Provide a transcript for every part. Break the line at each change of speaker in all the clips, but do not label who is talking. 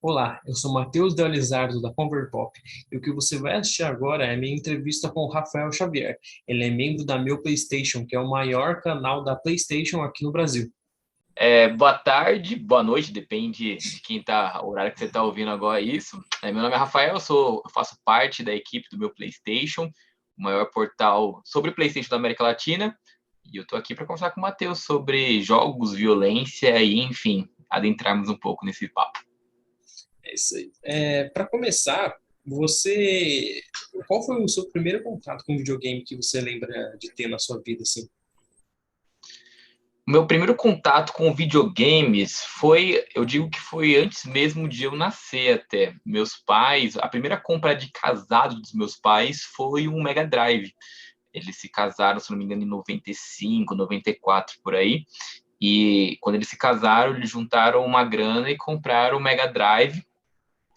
Olá, eu sou Matheus Deolizardo da Converpop e o que você vai assistir agora é a minha entrevista com o Rafael Xavier. Ele é membro da Meu PlayStation, que é o maior canal da PlayStation aqui no Brasil.
Boa tarde, boa noite, depende de quem tá, o horário que você está ouvindo agora isso. Meu nome é Rafael, eu faço parte da equipe do Meu PlayStation, o maior portal sobre PlayStation da América Latina, e eu estou aqui para conversar com o Matheus sobre jogos, violência e, enfim, adentrarmos um pouco nesse papo.
É isso aí. Para começar, qual foi o seu primeiro contato com videogame que você lembra de ter na sua vida, assim?
Meu primeiro contato com videogames foi, eu digo que foi antes mesmo de eu nascer até. Meus pais, a primeira compra de casado dos meus pais foi um Mega Drive. Eles se casaram, se não me engano, em 95, 94, por aí. E quando eles se casaram, eles juntaram uma grana e compraram o Mega Drive.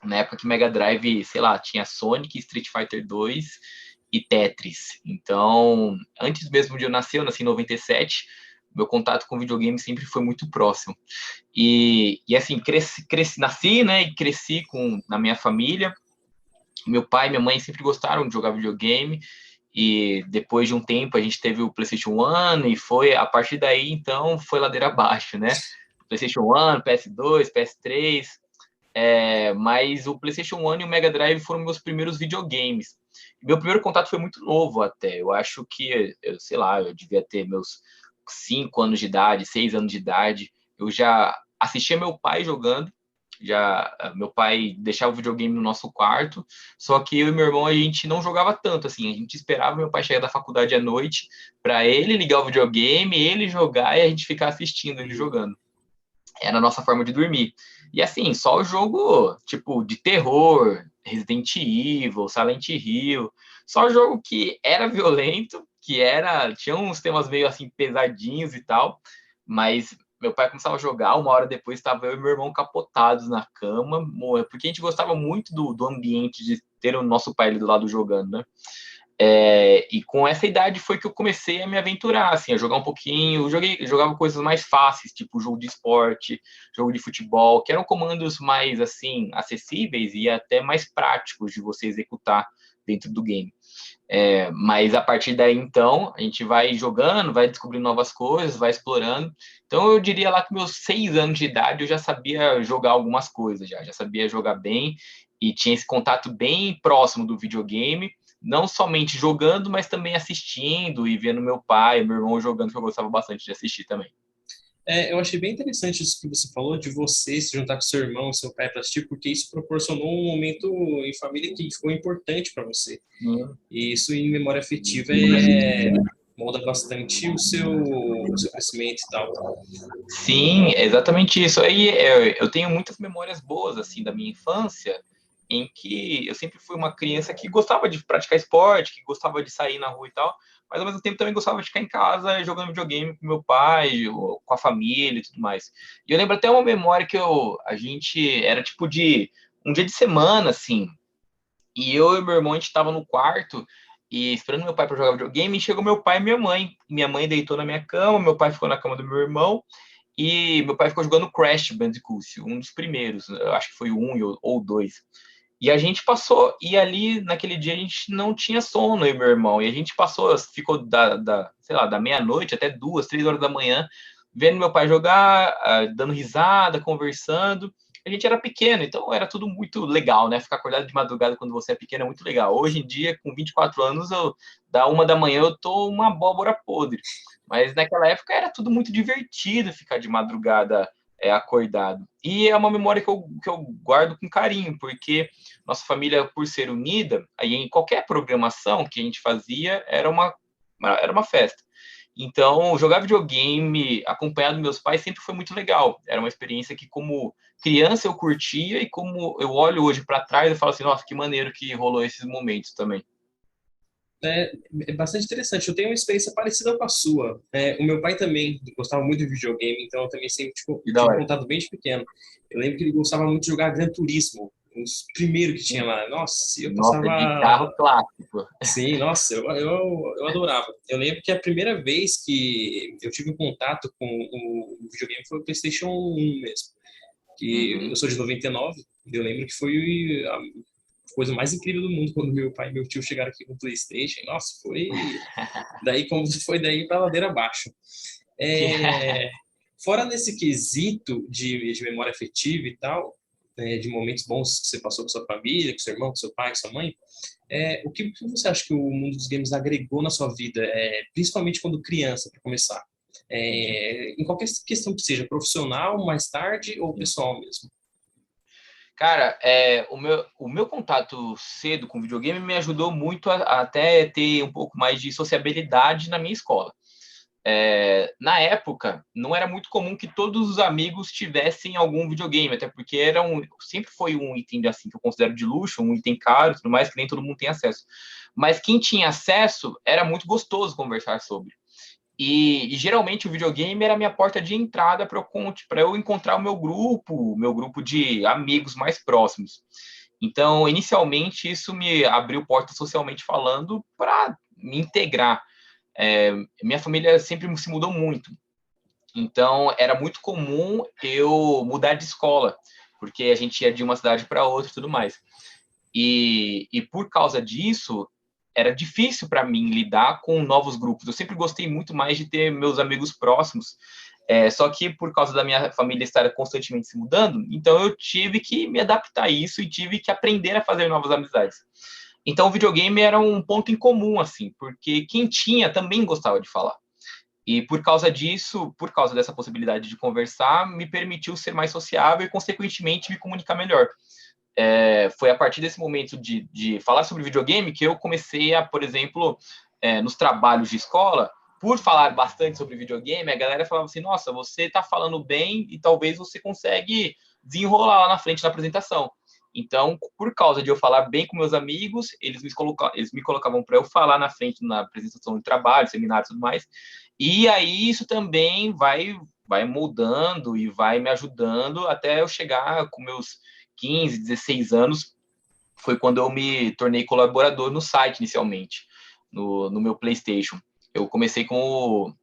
Na época que Mega Drive, sei lá, tinha Sonic, Street Fighter 2 e Tetris. Então, antes mesmo de eu nascer, eu nasci em 97, meu contato com videogame sempre foi muito próximo. E assim, nasci, né, e cresci na minha família. Meu pai e minha mãe sempre gostaram de jogar videogame, e depois de um tempo a gente teve o PlayStation 1 e foi, a partir daí, então, foi ladeira abaixo, né? PlayStation 1, PS2, PS3, mas o PlayStation 1 e o Mega Drive foram meus primeiros videogames. Meu primeiro contato foi muito novo até, eu acho que, sei lá, eu devia ter meus 5 anos de idade, 6 anos de idade, eu já assistia meu pai jogando, meu pai deixava o videogame no nosso quarto, só que eu e meu irmão a gente não jogava tanto assim, a gente esperava meu pai chegar da faculdade à noite para ele ligar o videogame, ele jogar e a gente ficar assistindo ele jogando. Era a nossa forma de dormir. E assim, só o jogo tipo de terror, Resident Evil, Silent Hill, só jogo que era violento, tinha uns temas meio assim pesadinhos e tal, mas meu pai começava a jogar, uma hora depois estava eu e meu irmão capotados na cama, porque a gente gostava muito do ambiente de ter o nosso pai ali do lado jogando, né? E com essa idade foi que eu comecei a me aventurar, assim, a jogar um pouquinho. Jogava coisas mais fáceis, tipo jogo de esporte, jogo de futebol, que eram comandos mais, assim, acessíveis e até mais práticos de você executar dentro do game. Mas a partir daí, então, a gente vai jogando, vai descobrindo novas coisas, vai explorando. Então, eu diria lá que meus 6 anos de idade eu já sabia jogar algumas coisas, já sabia jogar bem e tinha esse contato bem próximo do videogame, não somente jogando, mas também assistindo e vendo meu pai, meu irmão jogando, que eu gostava bastante de assistir também.
Eu achei bem interessante isso que você falou, de você se juntar com seu irmão, seu pai para assistir, porque isso proporcionou um momento em família que ficou importante para você. E isso em memória afetiva molda bastante o seu crescimento e tal.
Sim, é exatamente isso. Aí eu tenho muitas memórias boas assim da minha infância, em que eu sempre fui uma criança que gostava de praticar esporte, que gostava de sair na rua e tal, mas ao mesmo tempo também gostava de ficar em casa jogando videogame com meu pai, ou com a família e tudo mais. E eu lembro até uma memória que a gente era tipo de um dia de semana assim, e eu e meu irmão a gente estava no quarto e esperando meu pai para jogar videogame, e chegou meu pai e minha mãe. Minha mãe deitou na minha cama, meu pai ficou na cama do meu irmão. E meu pai ficou jogando Crash Bandicoot, um dos primeiros, eu acho que foi o 1 ou o 2. E a gente passou, e ali naquele dia a gente não tinha sono, eu e meu irmão, e a gente ficou sei lá, da meia-noite até 2, 3 horas da manhã, vendo meu pai jogar, dando risada, conversando. A gente era pequeno, então era tudo muito legal, né? Ficar acordado de madrugada quando você é pequeno é muito legal. Hoje em dia, com 24 anos, da 1 da manhã eu tô uma abóbora podre. Mas naquela época era tudo muito divertido ficar de madrugada acordado. E é uma memória que eu guardo com carinho, porque nossa família, por ser unida, aí em qualquer programação que a gente fazia, era uma festa. Então, jogar videogame acompanhado dos meus pais sempre foi muito legal. Era uma experiência que, como criança, eu curtia, e como eu olho hoje para trás, eu falo assim, nossa, que maneiro que rolou esses momentos também.
É bastante interessante. Eu tenho uma experiência parecida com a sua. O meu pai também gostava muito de videogame, então eu também sempre
Que da
tive
hora.
contato bem de pequeno. Eu lembro que ele gostava muito de jogar Gran Turismo, os primeiros que tinha lá. Nossa, eu
Nossa, de
passava.
carro clássico.
Sim, nossa, eu adorava. Eu lembro que a primeira vez que eu tive um contato com o videogame foi o PlayStation 1 mesmo. Que
Uhum.
eu sou de 99, Eu lembro que foi a coisa mais incrível do mundo quando meu pai e meu tio chegaram aqui com o PlayStation. Nossa, foi daí como se foi daí para ladeira abaixo. É, fora nesse quesito de memória afetiva e tal, de momentos bons que você passou com sua família, com seu irmão, com seu pai, com sua mãe, o que você acha que o mundo dos games agregou na sua vida, principalmente quando criança, para começar? Em qualquer questão que seja, profissional, mais tarde ou pessoal mesmo?
Cara, o meu contato cedo com videogame me ajudou muito a até ter um pouco mais de sociabilidade na minha escola. Na época, não era muito comum que todos os amigos tivessem algum videogame, até porque sempre foi um item assim, que eu considero de luxo, um item caro, tudo mais, que nem todo mundo tem acesso. Mas quem tinha acesso, era muito gostoso conversar sobre. E geralmente o videogame era a minha porta de entrada para eu encontrar o meu grupo de amigos mais próximos. Então, inicialmente, isso me abriu porta socialmente falando para me integrar. Minha família sempre se mudou muito. Então, era muito comum eu mudar de escola, porque a gente ia de uma cidade para outra e tudo mais. E por causa disso, era difícil para mim lidar com novos grupos. Eu sempre gostei muito mais de ter meus amigos próximos. Só que por causa da minha família estar constantemente se mudando, então eu tive que me adaptar a isso e tive que aprender a fazer novas amizades. Então o videogame era um ponto em comum, assim, porque quem tinha também gostava de falar. E por causa disso, por causa dessa possibilidade de conversar, me permitiu ser mais sociável e, consequentemente, me comunicar melhor. Foi a partir desse momento de falar sobre videogame que eu comecei a, por exemplo, nos trabalhos de escola, por falar bastante sobre videogame, a galera falava assim, nossa, você está falando bem e talvez você consegue desenrolar lá na frente na apresentação. Então, por causa de eu falar bem com meus amigos, eles me colocavam para eu falar na frente na apresentação de trabalho, seminário e tudo mais. E aí isso também vai moldando e vai me ajudando até eu chegar com meus 15, 16 anos, foi quando eu me tornei colaborador no site inicialmente, no meu PlayStation. Eu comecei como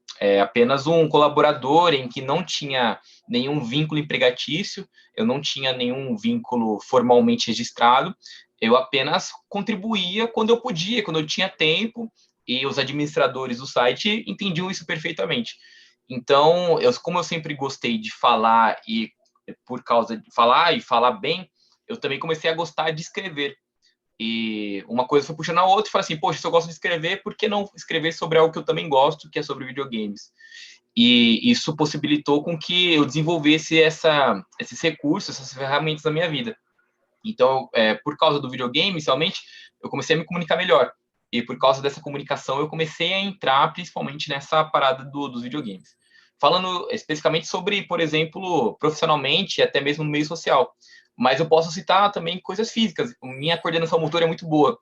apenas um colaborador em que não tinha nenhum vínculo empregatício, eu não tinha nenhum vínculo formalmente registrado, eu apenas contribuía quando eu podia, quando eu tinha tempo, e os administradores do site entendiam isso perfeitamente. Então, como eu sempre gostei de falar e por causa de falar e falar bem, eu também comecei a gostar de escrever. E uma coisa foi puxando a outra e falei assim, poxa, se eu gosto de escrever, por que não escrever sobre algo que eu também gosto, que é sobre videogames? E isso possibilitou com que eu desenvolvesse esses recursos, essas ferramentas na minha vida. Então, por causa do videogame, inicialmente, eu comecei a me comunicar melhor. E por causa dessa comunicação, eu comecei a entrar principalmente nessa parada dos videogames. Falando especificamente sobre, por exemplo, profissionalmente e até mesmo no meio social. Mas eu posso citar também coisas físicas. Minha coordenação motora é muito boa.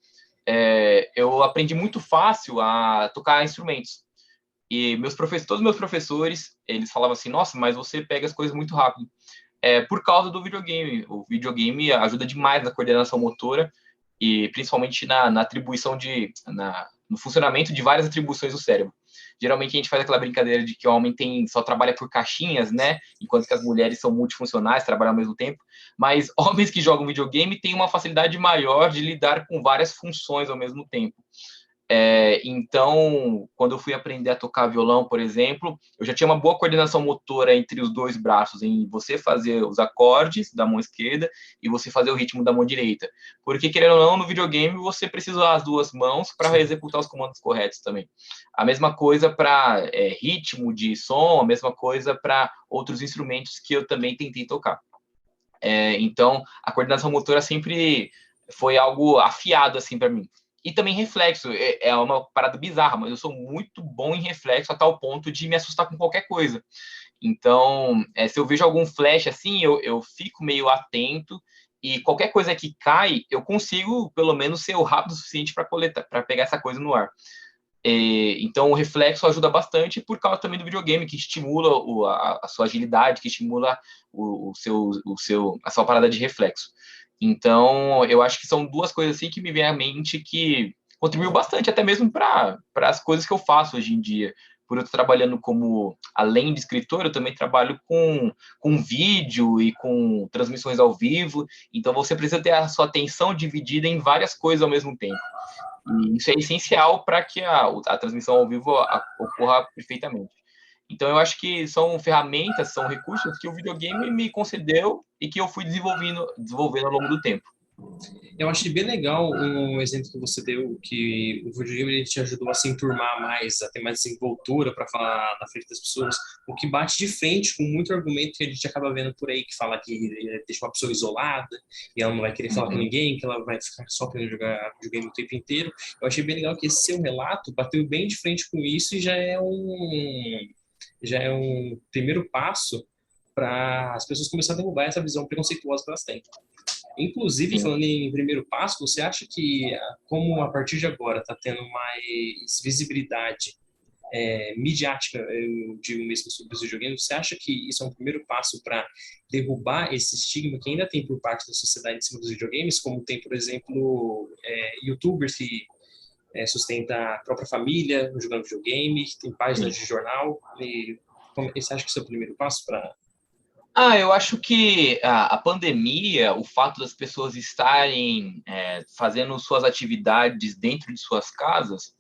Eu aprendi muito fácil a tocar instrumentos. E todos os meus professores, eles falavam assim, nossa, mas você pega as coisas muito rápido. Por causa do videogame. O videogame ajuda demais na coordenação motora e principalmente na atribuição no funcionamento de várias atribuições do cérebro. Geralmente a gente faz aquela brincadeira de que o homem só trabalha por caixinhas, né? Enquanto que as mulheres são multifuncionais, trabalham ao mesmo tempo. Mas homens que jogam videogame têm uma facilidade maior de lidar com várias funções ao mesmo tempo. Então, quando eu fui aprender a tocar violão, por exemplo, eu já tinha uma boa coordenação motora entre os dois braços, em você fazer os acordes da mão esquerda e você fazer o ritmo da mão direita. Porque, querendo ou não, no videogame você precisa usar as duas mãos para executar os comandos corretos também. A mesma coisa para ritmo de som, a mesma coisa para outros instrumentos que eu também tentei tocar. Então, a coordenação motora sempre foi algo afiado assim para mim. E também reflexo, é uma parada bizarra, mas eu sou muito bom em reflexo a tal ponto de me assustar com qualquer coisa. Então, se eu vejo algum flash assim, eu fico meio atento e qualquer coisa que cai, eu consigo pelo menos ser rápido o suficiente para pegar essa coisa no ar. Então, o reflexo ajuda bastante por causa também do videogame, que estimula a sua agilidade, que estimula a sua parada de reflexo. Então, eu acho que são duas coisas assim que me vem à mente que contribuiu bastante, até mesmo para as coisas que eu faço hoje em dia. por eu estar trabalhando como, além de escritor, eu também trabalho com vídeo e com transmissões ao vivo, então você precisa ter a sua atenção dividida em várias coisas ao mesmo tempo. E isso é essencial para que a transmissão ao vivo ocorra perfeitamente. Então, eu acho que são ferramentas, são recursos que o videogame me concedeu e que eu fui desenvolvendo ao longo do tempo.
Eu achei bem legal um exemplo que você deu, que o videogame ele te ajudou a se enturmar mais, a ter mais desenvoltura para falar na frente das pessoas, o que bate de frente com muito argumento que a gente acaba vendo por aí, que fala que deixa uma pessoa isolada e ela não vai querer falar com ninguém, que ela vai ficar só querendo jogar videogame o tempo inteiro. Eu achei bem legal que esse seu relato bateu bem de frente com isso e já é um primeiro passo para as pessoas começarem a derrubar essa visão preconceituosa que elas têm. Inclusive,
Sim.
falando em primeiro passo, você acha que, como a partir de agora está tendo mais visibilidade midiática, eu digo mesmo, sobre os videogames, você acha que isso é um primeiro passo para derrubar esse estigma que ainda tem por parte da sociedade em cima dos videogames, como tem, por exemplo, youtubers que sustenta a própria família jogando videogame, tem páginas de jornal, e você acha que isso é o primeiro passo para...
Eu acho que a pandemia, o fato das pessoas estarem fazendo suas atividades dentro de suas casas,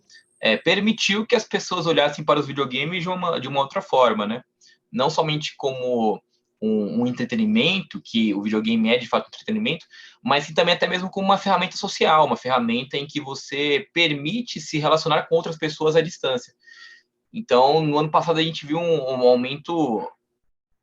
permitiu que as pessoas olhassem para os videogames de uma outra forma, né? Não somente como um entretenimento, que o videogame é de fato um entretenimento, mas também até mesmo como uma ferramenta social, uma ferramenta em que você permite se relacionar com outras pessoas à distância. Então, no ano passado a gente viu um aumento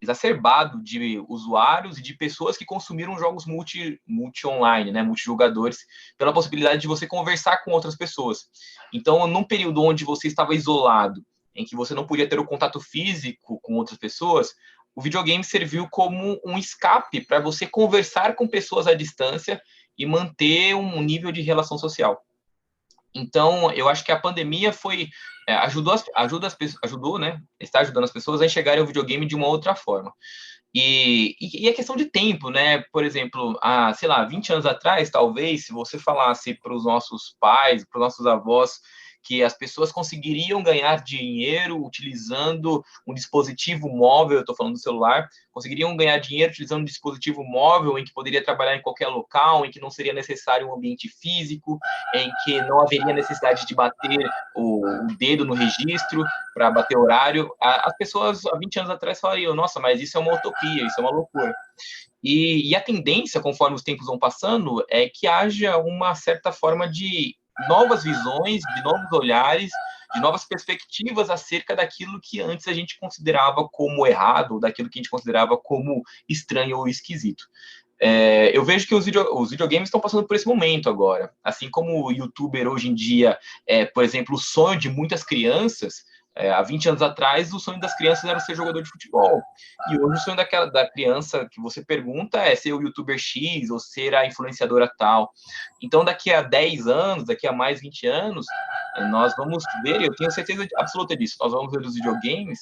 exacerbado de usuários e de pessoas que consumiram jogos multi-online, né, multijogadores, pela possibilidade de você conversar com outras pessoas. Então, num período onde você estava isolado, em que você não podia ter o contato físico com outras pessoas, o videogame serviu como um escape para você conversar com pessoas à distância e manter um nível de relação social. Então, eu acho que a pandemia ajudou, né? Está ajudando as pessoas a enxergarem o videogame de uma outra forma. E é questão de tempo, né? Por exemplo, sei lá, 20 anos atrás, talvez, se você falasse para os nossos pais, para os nossos avós, que as pessoas conseguiriam ganhar dinheiro utilizando um dispositivo móvel, eu estou falando do celular, conseguiriam ganhar dinheiro utilizando um dispositivo móvel em que poderia trabalhar em qualquer local, em que não seria necessário um ambiente físico, em que não haveria necessidade de bater o dedo no registro para bater horário. As pessoas, há 20 anos atrás, falariam, nossa, mas isso é uma utopia, isso é uma loucura. E a tendência, conforme os tempos vão passando, é que haja uma certa forma de novas visões, de novos olhares, de novas perspectivas acerca daquilo que antes a gente considerava como errado, ou daquilo que a gente considerava como estranho ou esquisito. Eu vejo que os videogames estão passando por esse momento agora. Assim como o youtuber hoje em dia por exemplo, o sonho de muitas crianças, há 20 anos atrás, o sonho das crianças era ser jogador de futebol. E hoje o sonho da criança que você pergunta é ser o youtuber X ou ser a influenciadora tal. Então, daqui a 10 anos, daqui a mais 20 anos, nós vamos ver, eu tenho certeza absoluta disso, nós vamos ver os videogames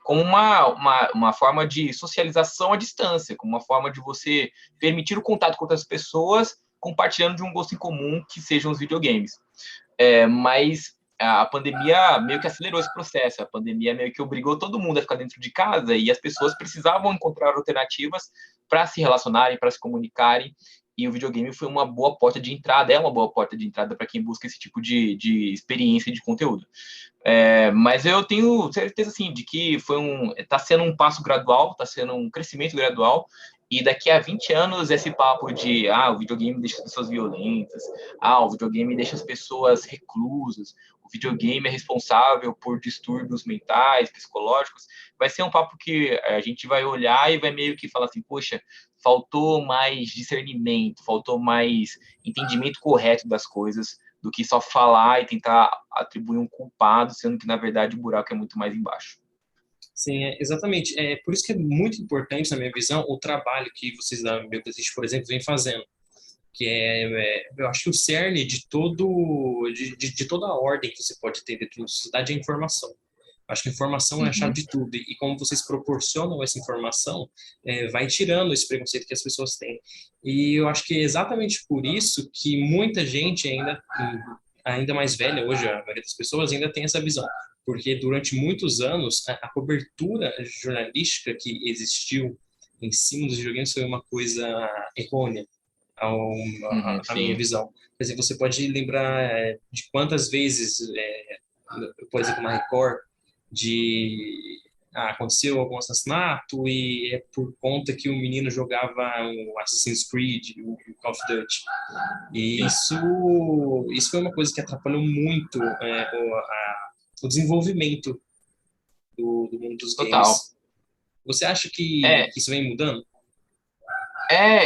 como uma forma de socialização à distância, como uma forma de você permitir o contato com outras pessoas, compartilhando de um gosto em comum, que sejam os videogames. Mas a pandemia meio que acelerou esse processo, a pandemia meio que obrigou todo mundo a ficar dentro de casa e as pessoas precisavam encontrar alternativas para se relacionarem, para se comunicarem, e o videogame foi uma boa porta de entrada, é uma boa porta de entrada para quem busca esse tipo de experiência e de conteúdo. Mas eu tenho certeza, assim, de que está sendo um passo gradual, está sendo um crescimento gradual, e daqui a 20 anos esse papo de o videogame deixa as pessoas violentas, o videogame deixa as pessoas reclusas, o videogame é responsável por distúrbios mentais, psicológicos, vai ser um papo que a gente vai olhar e vai meio que falar assim, poxa, faltou mais discernimento, faltou mais entendimento correto das coisas do que só falar e tentar atribuir um culpado, sendo que, na verdade, o buraco é muito mais embaixo.
Sim, exatamente. Por isso que é muito importante, na minha visão, o trabalho que vocês da Bioclasist, por exemplo, vêm fazendo. Que eu acho que o cerne de toda a ordem que você pode ter dentro da sociedade é a informação. Acho que a informação é a chave de tudo. E como vocês proporcionam essa informação, vai tirando esse preconceito que as pessoas têm. E eu acho que é exatamente por isso que muita gente ainda mais velha hoje, a maioria das pessoas ainda tem essa visão. porque durante muitos anos a cobertura jornalística que existiu em cima dos videogames foi uma coisa errônea à minha
sim,
visão. Quer dizer, você pode lembrar de quantas vezes, por exemplo, na Record, de aconteceu algum assassinato e é por conta que o menino jogava um Assassin's Creed, o Call of Duty. E
sim,
isso foi uma coisa que atrapalhou muito o desenvolvimento do mundo dos
total.
games. Você acha que
É,
isso vem mudando?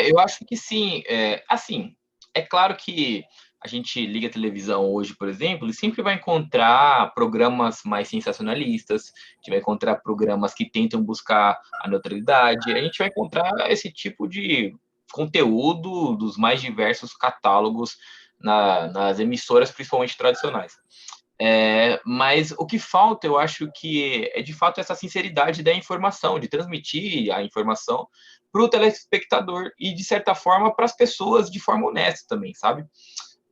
eu acho que sim. Assim, é claro que a gente liga a televisão hoje, por exemplo, e sempre vai encontrar programas mais sensacionalistas, a gente vai encontrar programas que tentam buscar a neutralidade, a gente vai encontrar esse tipo de conteúdo dos mais diversos catálogos nas emissoras, principalmente tradicionais. Mas o que falta, eu acho que é de fato essa sinceridade da informação, de transmitir a informação para o telespectador e, de certa forma, para as pessoas de forma honesta também, sabe?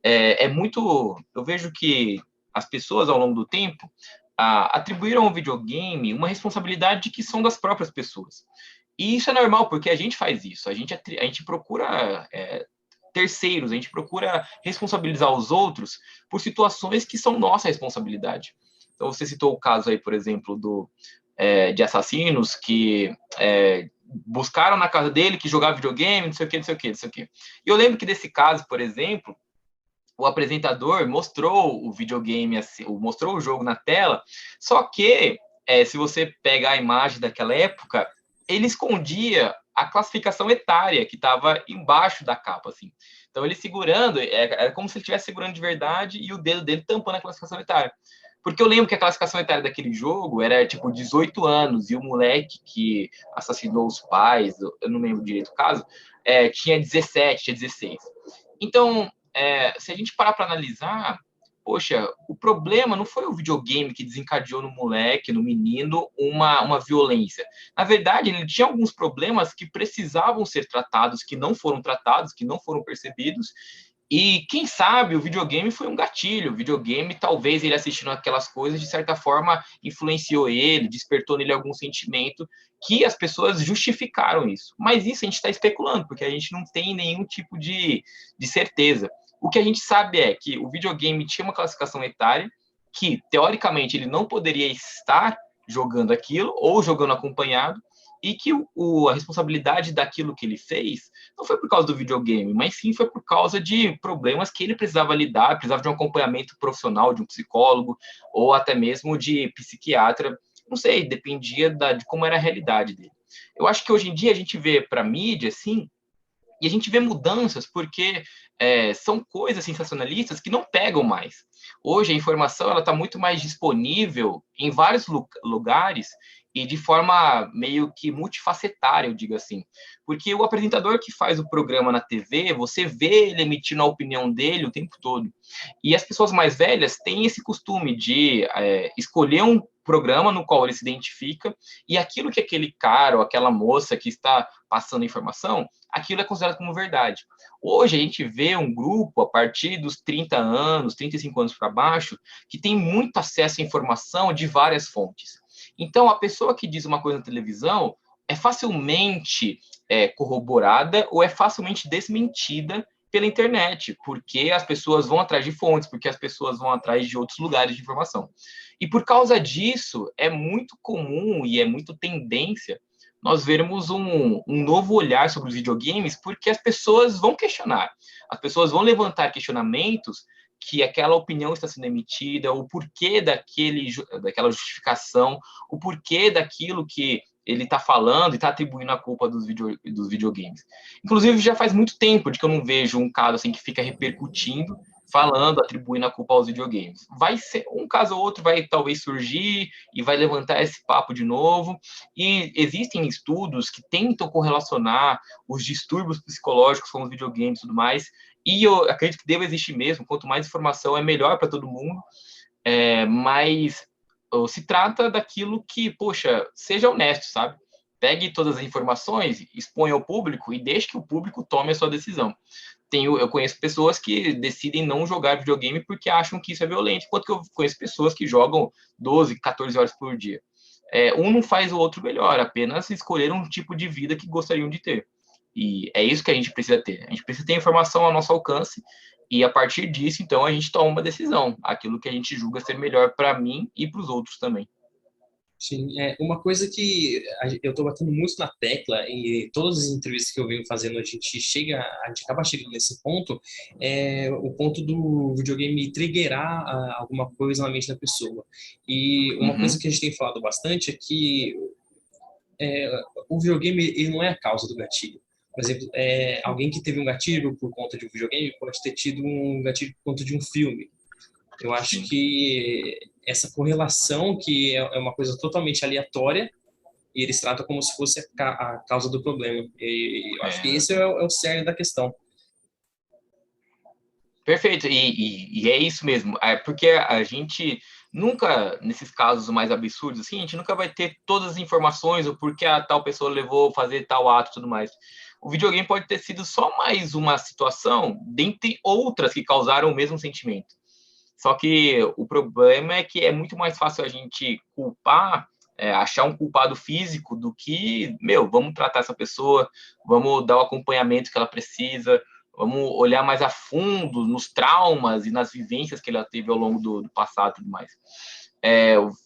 É muito. Eu vejo que as pessoas, ao longo do tempo, atribuíram ao videogame uma responsabilidade que são das próprias pessoas. E isso é normal, porque a gente faz isso, a gente procura terceiros, a gente procura responsabilizar os outros por situações que são nossa responsabilidade. Então, você citou o caso aí, por exemplo, de assassinos que buscaram na casa dele, que jogava videogame, não sei o que, não sei o que, não sei o que. E eu lembro que desse caso, por exemplo, o apresentador mostrou o videogame, assim, mostrou o jogo na tela, só que, se você pegar a imagem daquela época, ele escondia a classificação etária que estava embaixo da capa, assim. Então, ele segurando, era como se ele estivesse segurando de verdade e o dedo dele tampando a classificação etária. Porque eu lembro que a classificação etária daquele jogo era, tipo, 18 anos, e o moleque que assassinou os pais, eu não lembro direito o caso, tinha 17, tinha 16. Então, se a gente parar para analisar, poxa, o problema não foi o videogame que desencadeou no moleque, no menino, uma violência. Na verdade, ele tinha alguns problemas que precisavam ser tratados, que não foram tratados, que não foram percebidos. E quem sabe o videogame foi um gatilho. O videogame, talvez ele assistindo aquelas coisas, de certa forma, influenciou ele, despertou nele algum sentimento que as pessoas justificaram isso. Mas isso a gente está especulando, porque a gente não tem nenhum tipo de certeza. O que a gente sabe é que o videogame tinha uma classificação etária que, teoricamente, ele não poderia estar jogando aquilo ou jogando acompanhado, e que a responsabilidade daquilo que ele fez não foi por causa do videogame, mas sim foi por causa de problemas que ele precisava lidar, precisava de um acompanhamento profissional, de um psicólogo, ou até mesmo de psiquiatra, não sei, dependia de como era a realidade dele. Eu acho que hoje em dia a gente vê para a mídia, assim, e a gente vê mudanças porque são coisas sensacionalistas que não pegam mais. Hoje a informação ela está muito mais disponível em vários lugares e de forma meio que multifacetária, eu digo assim. Porque o apresentador que faz o programa na TV, você vê ele emitindo a opinião dele o tempo todo. E as pessoas mais velhas têm esse costume de escolher um programa no qual ele se identifica e aquilo que aquele cara ou aquela moça que está passando informação, aquilo é considerado como verdade. Hoje a gente vê um grupo a partir dos 30 anos, 35 anos para baixo, que tem muito acesso à informação de várias fontes. Então, a pessoa que diz uma coisa na televisão é facilmente corroborada ou é facilmente desmentida pela internet, porque as pessoas vão atrás de fontes, porque as pessoas vão atrás de outros lugares de informação. E por causa disso, é muito comum e é muito tendência nós vermos um novo olhar sobre os videogames, porque as pessoas vão questionar, as pessoas vão levantar questionamentos que aquela opinião está sendo emitida, o porquê daquela justificação, o porquê daquilo que ele está falando e está atribuindo a culpa dos videogames. Inclusive, já faz muito tempo de que eu não vejo um caso assim que fica repercutindo, falando, atribuindo a culpa aos videogames. Vai ser um caso ou outro vai talvez surgir e vai levantar esse papo de novo. E existem estudos que tentam correlacionar os distúrbios psicológicos com os videogames e tudo mais. E eu acredito que deva existir mesmo. Quanto mais informação é melhor para todo mundo. Mas se trata daquilo que, poxa, seja honesto, sabe? Pegue todas as informações, exponha ao público e deixe que o público tome a sua decisão. Eu conheço pessoas que decidem não jogar videogame porque acham que isso é violento, enquanto que eu conheço pessoas que jogam 12, 14 horas por dia. Um não faz o outro melhor, apenas escolher um tipo de vida que gostariam de ter. E é isso que a gente precisa ter. A gente precisa ter informação ao nosso alcance e, a partir disso, então, a gente toma uma decisão, aquilo que a gente julga ser melhor para mim e para os outros também.
Sim, uma coisa que eu estou batendo muito na tecla e todas as entrevistas que eu venho fazendo a gente acaba chegando nesse ponto, é o ponto do videogame triggerar alguma coisa na mente da pessoa. E uma coisa que a gente tem falado bastante é que o videogame ele não é a causa do gatilho. Por exemplo, alguém que teve um gatilho por conta de um videogame pode ter tido um gatilho por conta de um filme. Eu acho que essa correlação, que é uma coisa totalmente aleatória, e eles tratam como se fosse a causa do problema. E eu acho que esse é o cerne da questão.
Perfeito, e é isso mesmo, porque a gente nunca, nesses casos mais absurdos, assim, a gente nunca vai ter todas as informações, o porquê a tal pessoa levou a fazer tal ato e tudo mais. O videogame pode ter sido só mais uma situação, dentre outras que causaram o mesmo sentimento. Só que o problema é que é muito mais fácil a gente culpar, achar um culpado físico do que, vamos tratar essa pessoa, vamos dar o acompanhamento que ela precisa, vamos olhar mais a fundo nos traumas e nas vivências que ela teve ao longo do passado e tudo mais.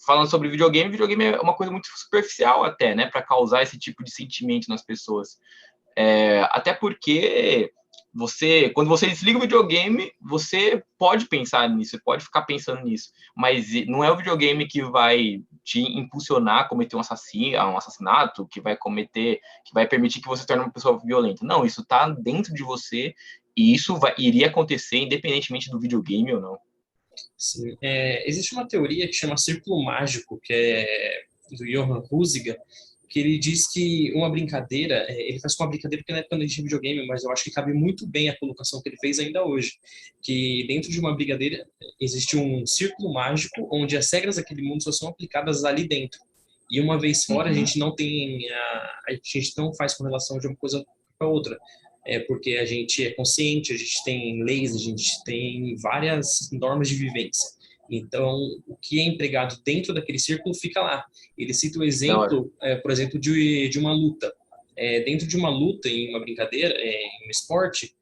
Falando sobre videogame é uma coisa muito superficial até, né, para causar esse tipo de sentimento nas pessoas. Até porque quando você desliga o videogame, você pode pensar nisso, você pode ficar pensando nisso, mas não é o videogame que vai te impulsionar a cometer um assassinato, que vai permitir que você se torne uma pessoa violenta. Não, isso está dentro de você e isso iria acontecer independentemente do videogame ou não.
Sim. Existe uma teoria que chama Círculo Mágico, que é do Johann Huizinga, que ele diz que uma brincadeira, ele faz com uma brincadeira porque na época não existia videogame, mas eu acho que cabe muito bem a colocação que ele fez ainda hoje, que dentro de uma brincadeira existe um círculo mágico onde as regras daquele mundo só são aplicadas ali dentro. E uma vez fora, a gente não tem, a gente não faz correlação de uma coisa para outra. Porque a gente é consciente, a gente tem leis, a gente tem várias normas de vivência. Então, o que é empregado dentro daquele círculo fica lá. Ele cita o exemplo, por exemplo, de uma luta. Dentro de uma luta, em uma brincadeira, em um esporte,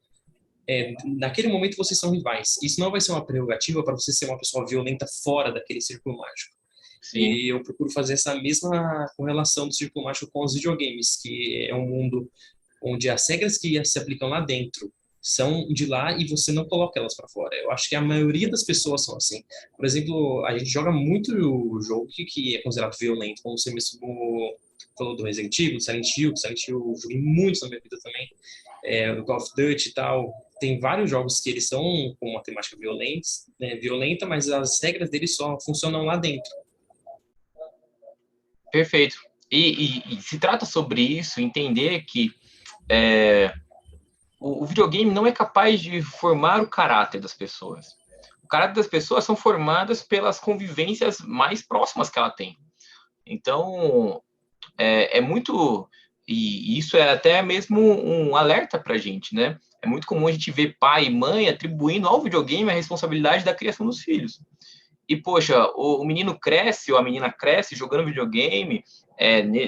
naquele momento vocês são rivais. Isso não vai ser uma prerrogativa para você ser uma pessoa violenta fora daquele círculo mágico. Sim. E eu procuro fazer essa mesma correlação do círculo mágico com os videogames, que é um mundo onde as regras que se aplicam lá dentro são de lá e você não coloca elas para fora. Eu acho que a maioria das pessoas são assim. Por exemplo, a gente joga muito o jogo que é considerado violento, como você mesmo falou do Resident Evil, Silent Hill eu joguei muito na minha vida também, o Call of Duty e tal. Tem vários jogos que eles são com uma temática violenta, mas as regras deles só funcionam lá dentro.
Perfeito. E se trata sobre isso, entender que o videogame não é capaz de formar o caráter das pessoas. O caráter das pessoas são formadas pelas convivências mais próximas que ela tem. Então, é muito... E isso é até mesmo um alerta para a gente, né? É muito comum a gente ver pai e mãe atribuindo ao videogame a responsabilidade da criação dos filhos. E, poxa, o menino cresce, ou a menina cresce jogando videogame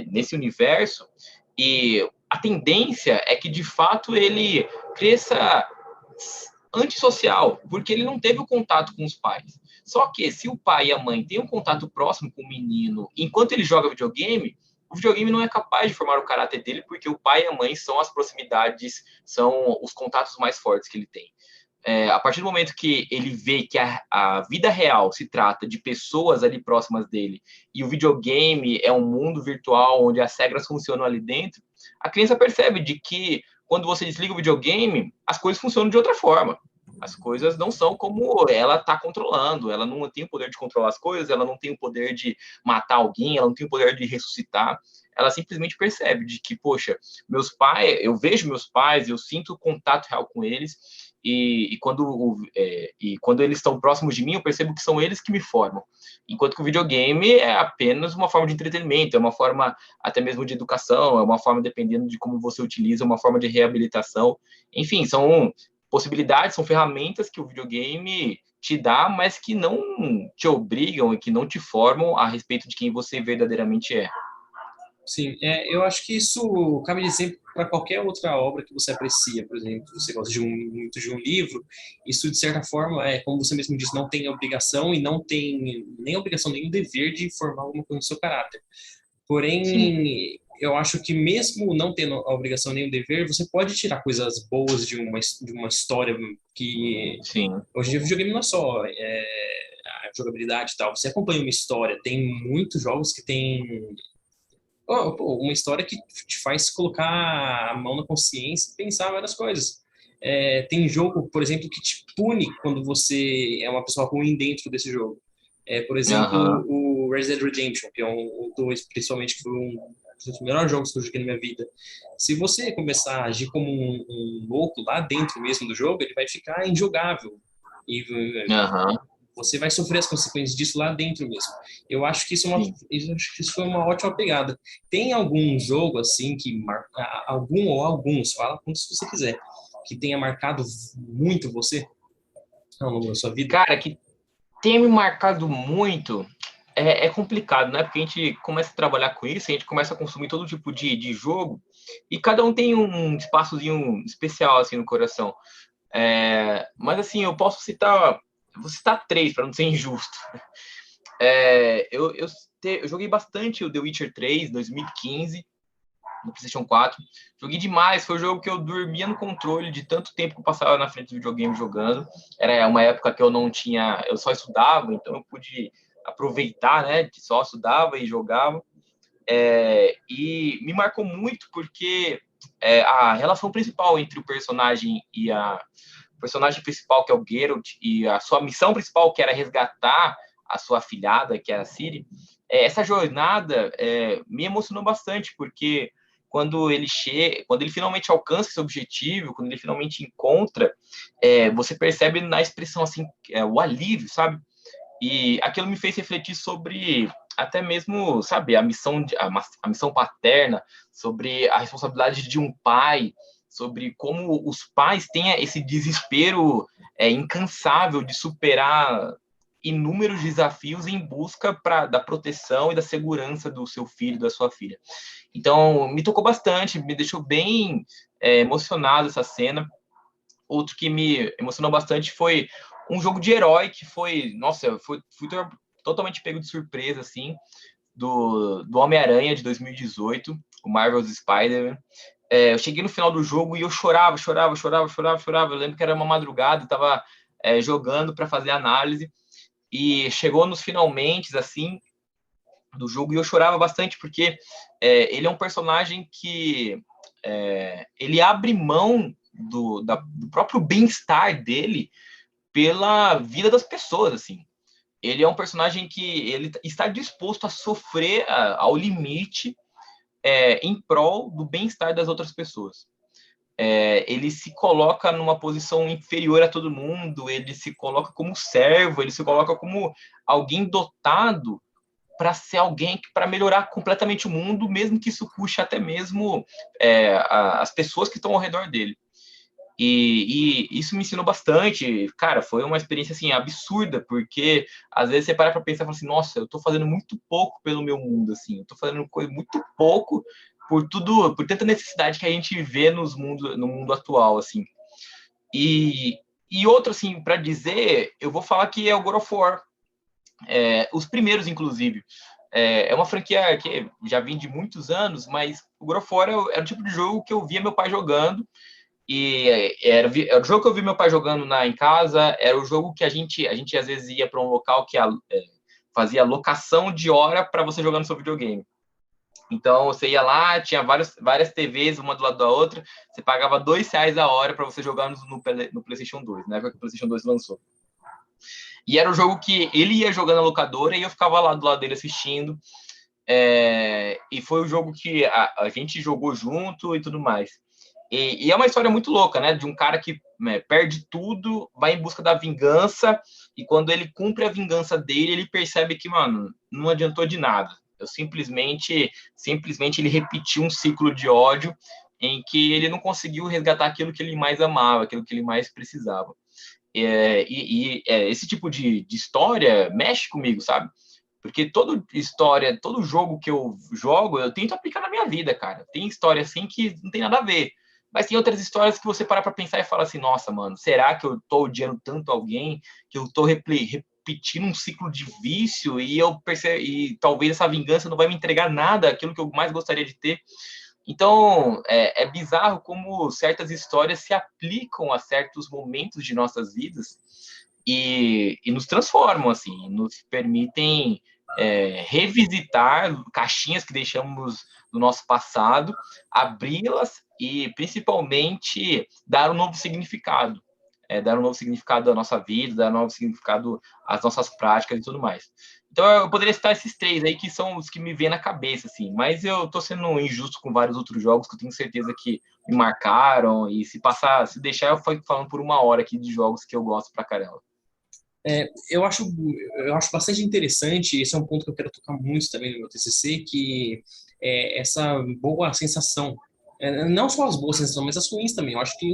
nesse universo, e a tendência é que, de fato, ele cresça antissocial, porque ele não teve o contato com os pais. Só que, se o pai e a mãe têm um contato próximo com o menino, enquanto ele joga videogame, o videogame não é capaz de formar o caráter dele, porque o pai e a mãe são as proximidades, são os contatos mais fortes que ele tem. A partir do momento que ele vê que a vida real se trata de pessoas ali próximas dele e o videogame é um mundo virtual onde as regras funcionam ali dentro, a criança percebe de que quando você desliga o videogame, as coisas funcionam de outra forma. As coisas não são como ela está controlando, ela não tem o poder de controlar as coisas, ela não tem o poder de matar alguém, ela não tem o poder de ressuscitar. Ela simplesmente percebe de que, poxa, eu vejo meus pais, eu sinto contato real com eles, e quando eles estão próximos de mim, eu percebo que são eles que me formam. Enquanto que o videogame é apenas uma forma de entretenimento, é uma forma até mesmo de educação, é uma forma, dependendo de como você utiliza, uma forma de reabilitação. Enfim, são possibilidades, são ferramentas que o videogame te dá, mas que não te obrigam e que não te formam a respeito de quem você verdadeiramente é.
Sim, eu acho que isso cabe de exemplo para qualquer outra obra que você aprecia. Por exemplo, você gosta muito de um livro, isso de certa forma como você mesmo disse, não tem obrigação e não tem nem obrigação nem o dever de formar alguma coisa no seu caráter.
Sim.
Porém, eu acho que mesmo não tendo a obrigação nem o dever, você pode tirar coisas boas de uma história que
Sim.
hoje em dia o videogame não é só a jogabilidade e tal. Você acompanha uma história, tem muitos jogos que tem uma história que te faz colocar a mão na consciência e pensar várias coisas. Tem jogo, por exemplo, que te pune quando você é uma pessoa ruim dentro desse jogo. Por exemplo,
Aham.
o Red Dead Redemption, que é um dois, principalmente, que foi um dos melhores jogos que eu joguei na minha vida. Se você começar a agir como um louco lá dentro mesmo do jogo, ele vai ficar injogável. E
Aham.
você vai sofrer as consequências disso lá dentro mesmo. Eu acho que
Sim.
acho que isso foi uma ótima pegada. Tem algum jogo assim que marca algum ou alguns, fala como se você quiser, que tenha marcado muito você ao longo da sua vida?
Cara, que tem me marcado muito é complicado, né? Porque a gente começa a trabalhar com isso, a gente começa a consumir todo tipo de jogo, e cada um tem um espaçozinho especial assim no coração. Mas assim, vou citar três para não ser injusto. Eu joguei bastante o The Witcher 3, 2015, no PlayStation 4. Joguei demais, foi o jogo que eu dormia no controle de tanto tempo que eu passava na frente do videogame jogando. Era uma época que eu só estudava, então eu pude aproveitar, né? Que só estudava e jogava. E me marcou muito porque a relação principal entre o personagem e o personagem principal, que é o Geralt, e a sua missão principal, que era resgatar a sua afilhada, que é a Ciri, essa jornada me emocionou bastante, porque quando ele finalmente alcança esse objetivo, quando ele finalmente encontra, você percebe na expressão assim, o alívio, sabe? E aquilo me fez refletir sobre até mesmo, sabe, a missão paterna, sobre a responsabilidade de um pai, sobre como os pais têm esse desespero incansável de superar inúmeros desafios em busca da proteção e da segurança do seu filho, da sua filha. Então, me tocou bastante, me deixou bem emocionado essa cena. Outro que me emocionou bastante foi um jogo de herói que foi, nossa, fui totalmente pego de surpresa, assim, do Homem-Aranha de 2018, o Marvel's Spider-Man. Eu cheguei no final do jogo e eu chorava. Eu lembro que era uma madrugada, eu estava jogando para fazer análise e chegou nos finalmente, assim, do jogo e eu chorava bastante porque ele é um personagem que ele abre mão do próprio bem-estar dele pela vida das pessoas, assim. Ele é um personagem que ele está disposto a sofrer ao limite em prol do bem-estar das outras pessoas. Ele se coloca numa posição inferior a todo mundo, ele se coloca como servo, ele se coloca como alguém dotado para ser alguém para melhorar completamente o mundo, mesmo que isso custe até mesmo as pessoas que estão ao redor dele. E isso me ensinou bastante, cara, foi uma experiência assim absurda, porque às vezes você para pensar e fala assim, nossa, eu tô fazendo muito pouco pelo meu mundo, assim, eu tô fazendo coisa muito pouco por tanta necessidade que a gente vê no mundo atual, assim. E outro, assim, para dizer, eu vou falar que é o God of War, os primeiros, inclusive. É uma franquia que já vem de muitos anos, mas o God of War era o tipo de jogo que eu via meu pai jogando, e era o jogo que eu vi meu pai jogando em casa, era o jogo que a gente às vezes ia para um local que fazia locação de hora para você jogar no seu videogame. Então você ia lá, tinha várias TVs, uma do lado da outra, você pagava R$ 2 a hora para você jogar no PlayStation 2, na época que o PlayStation 2 lançou. E era o jogo que ele ia jogando na locadora e eu ficava lá do lado dele assistindo. E foi o jogo que a gente jogou junto e tudo mais. E é uma história muito louca, né? De um cara que perde tudo, vai em busca da vingança, e quando ele cumpre a vingança dele, ele percebe que, mano, não adiantou de nada. Eu simplesmente ele repetiu um ciclo de ódio em que ele não conseguiu resgatar aquilo que ele mais amava, aquilo que ele mais precisava. Esse tipo de história mexe comigo, sabe? Porque toda história, todo jogo que eu jogo, eu tento aplicar na minha vida, cara. Tem história assim que não tem nada a ver. Mas tem outras histórias que você para pra pensar e fala assim, nossa, mano, será que eu tô odiando tanto alguém que eu tô repetindo um ciclo de vício e eu percebo, e talvez essa vingança não vai me entregar nada, aquilo que eu mais gostaria de ter. Então, é bizarro como certas histórias se aplicam a certos momentos de nossas vidas e nos transformam, assim, nos permitem revisitar caixinhas que deixamos no nosso passado, abri-las e, principalmente, dar um novo significado. Dar um novo significado à nossa vida, dar um novo significado às nossas práticas e tudo mais. Então, eu poderia citar esses três aí, que são os que me vêm na cabeça, assim. Mas eu tô sendo injusto com vários outros jogos que eu tenho certeza que me marcaram. E se deixar, eu fico falando por 1 hora aqui de jogos que eu gosto pra caramba.
Eu acho bastante interessante, esse é um ponto que eu quero tocar muito também no meu TCC, que é essa boa sensação. Não só as boas sensações, mas as ruins também. Eu acho que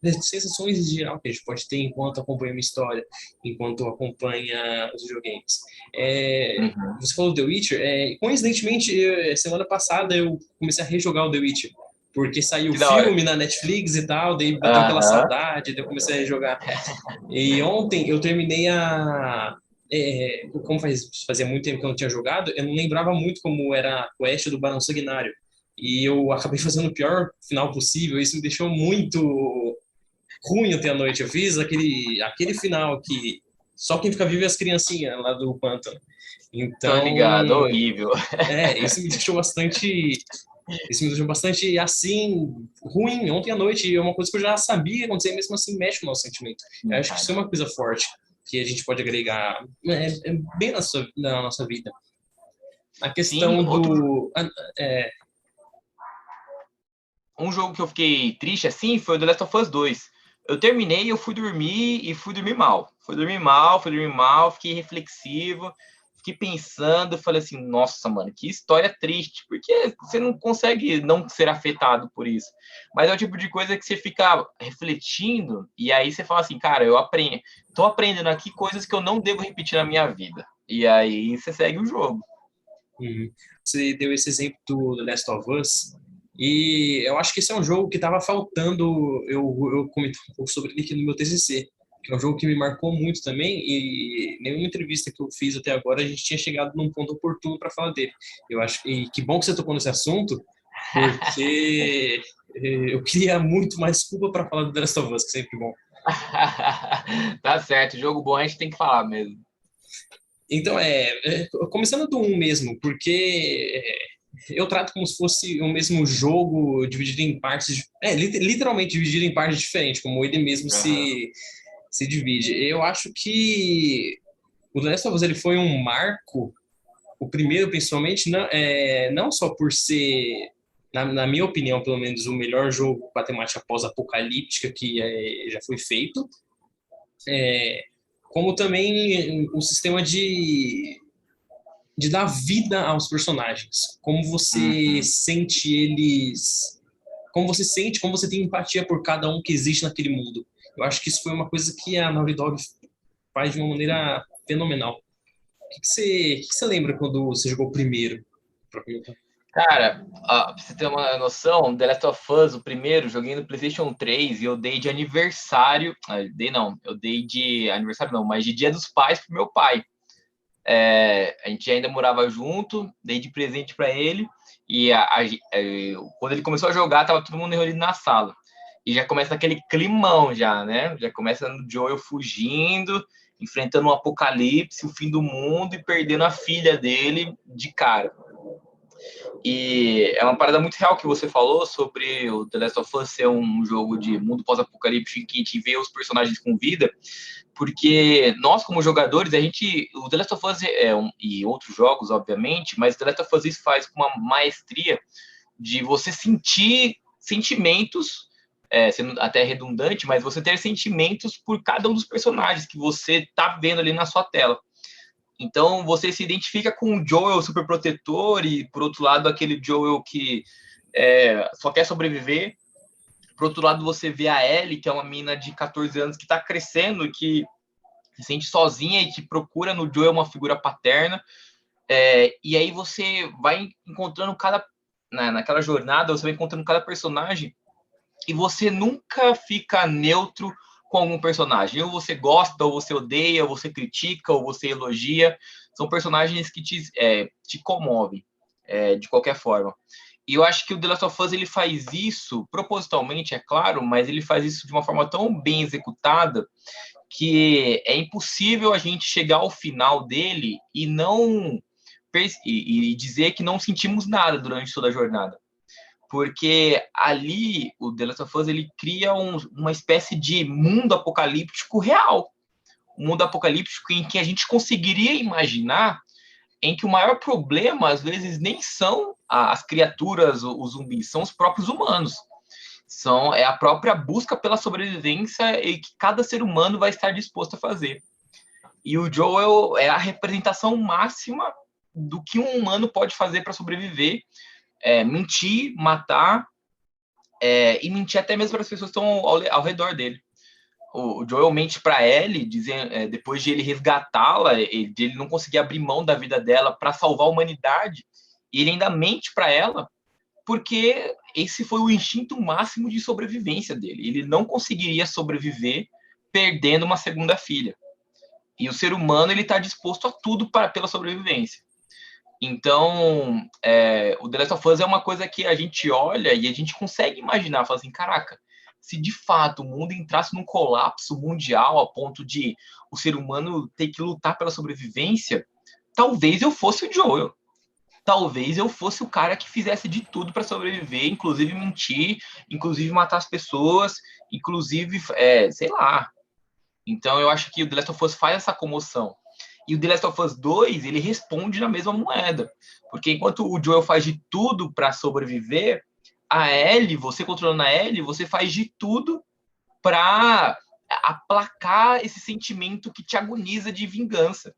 as sensações em geral que a gente pode ter enquanto acompanha uma história, enquanto acompanha os videogames. Você falou The Witcher, coincidentemente, semana passada eu comecei a rejogar o The Witcher, porque saiu o
Que da hora.
filme na Netflix e tal, daí bateu aquela saudade, daí eu comecei a rejogar. E ontem eu terminei como fazia muito tempo que eu não tinha jogado, eu não lembrava muito como era a quest do Barão Sanguinário. E eu acabei fazendo o pior final possível, isso me deixou muito ruim ontem à noite. Eu fiz aquele final que só quem fica vivo é as criancinhas lá do pântano.
Tô
Então,
ligado, horrível.
isso me deixou bastante. Isso me deixou bastante, assim, ruim ontem à noite. E é uma coisa que eu já sabia acontecer, mesmo assim mexe com o nosso sentimento. Eu acho que isso é uma coisa forte que a gente pode agregar bem na nossa vida. A
Sim,
questão do...
um jogo que eu fiquei triste assim foi o The Last of Us 2. Eu terminei, eu fui dormir e fui dormir mal. Fui dormir mal, fiquei reflexivo, fiquei pensando, falei assim, nossa, mano, que história triste, porque você não consegue não ser afetado por isso. Mas é o tipo de coisa que você fica refletindo e aí você fala assim, cara, tô aprendendo aqui coisas que eu não devo repetir na minha vida. E aí você segue o jogo.
Você deu esse exemplo do The Last of Us, e eu acho que esse é um jogo que estava faltando. Eu comentei um pouco sobre ele aqui no meu TCC, que é um jogo que me marcou muito também, e nenhuma entrevista que eu fiz até agora a gente tinha chegado num ponto oportuno para falar dele. Eu acho e que bom que você tocou nesse assunto, porque eu queria muito mais desculpa para falar do The Last of Us, que é sempre bom.
Tá certo, jogo bom a gente tem que falar mesmo.
Então, começando do 1 mesmo, porque eu trato como se fosse o mesmo jogo dividido em partes, literalmente dividido em partes diferentes, como ele mesmo se divide. Eu acho que o The Last of Us ele foi um marco, o primeiro principalmente, não só por ser, na minha opinião, pelo menos, o melhor jogo com a temática pós-apocalíptica que já foi feito, como também o sistema de dar vida aos personagens. Como você sente eles. Como você tem empatia por cada um que existe naquele mundo. Eu acho que isso foi uma coisa que a Naughty Dog faz de uma maneira fenomenal. O que você lembra quando você jogou o primeiro?
Cara, pra você ter uma noção, The Last of Us, o primeiro, joguei no PlayStation 3 e eu dei de aniversário. Eu dei de aniversário não, mas de Dia dos Pais pro meu pai. A gente ainda morava junto, dei de presente para ele e quando ele começou a jogar, tava todo mundo reunido na sala. E já começa aquele climão já, né? Já começa no Joel fugindo, enfrentando um apocalipse, o fim do mundo e perdendo a filha dele de cara. E é uma parada muito real que você falou sobre o The Last of Us ser um jogo de mundo pós-apocalíptico que a gente vê os personagens com vida, porque nós, como jogadores, o The Last of Us e outros jogos, obviamente, mas o The Last of Us isso faz com uma maestria de você sentir sentimentos sendo até redundante, mas você ter sentimentos por cada um dos personagens que você tá vendo ali na sua tela. Então, você se identifica com o Joel super protetor e, por outro lado, aquele Joel que só quer sobreviver. Por outro lado, você vê a Ellie, que é uma menina de 14 anos que está crescendo e que se sente sozinha e que procura no Joel uma figura paterna. E aí você vai encontrando naquela jornada, você vai encontrando cada personagem e você nunca fica neutro com algum personagem. Ou você gosta, ou você odeia, ou você critica, ou você elogia. São personagens que te comovem, de qualquer forma. E eu acho que o The Last of Us ele faz isso propositalmente, é claro, mas ele faz isso de uma forma tão bem executada que é impossível a gente chegar ao final dele e não e dizer que não sentimos nada durante toda a jornada. Porque ali o The Last of Us ele cria uma espécie de mundo apocalíptico real. Um mundo apocalíptico em que a gente conseguiria imaginar em que o maior problema, às vezes, nem são as criaturas, os zumbis, são os próprios humanos. É a própria busca pela sobrevivência e que cada ser humano vai estar disposto a fazer. E o Joel é a representação máxima do que um humano pode fazer para sobreviver, mentir, matar, e mentir até mesmo para as pessoas que estão ao redor dele. O Joel mente para Ellie, depois de ele resgatá-la, de ele não conseguir abrir mão da vida dela para salvar a humanidade, e ele ainda mente para ela, porque esse foi o instinto máximo de sobrevivência dele. Ele não conseguiria sobreviver perdendo uma segunda filha. E o ser humano ele está disposto a tudo pela sobrevivência. Então, o The Last of Us é uma coisa que a gente olha e a gente consegue imaginar, fala assim, caraca, se de fato o mundo entrasse num colapso mundial a ponto de o ser humano ter que lutar pela sobrevivência, talvez eu fosse o Joel. Talvez eu fosse o cara que fizesse de tudo para sobreviver, inclusive mentir, inclusive matar as pessoas, inclusive, sei lá. Então eu acho que o The Last of Us faz essa comoção. E o The Last of Us 2, ele responde na mesma moeda. Porque enquanto o Joel faz de tudo para sobreviver, a Ellie, você controlando a Ellie, você faz de tudo para aplacar esse sentimento que te agoniza de vingança.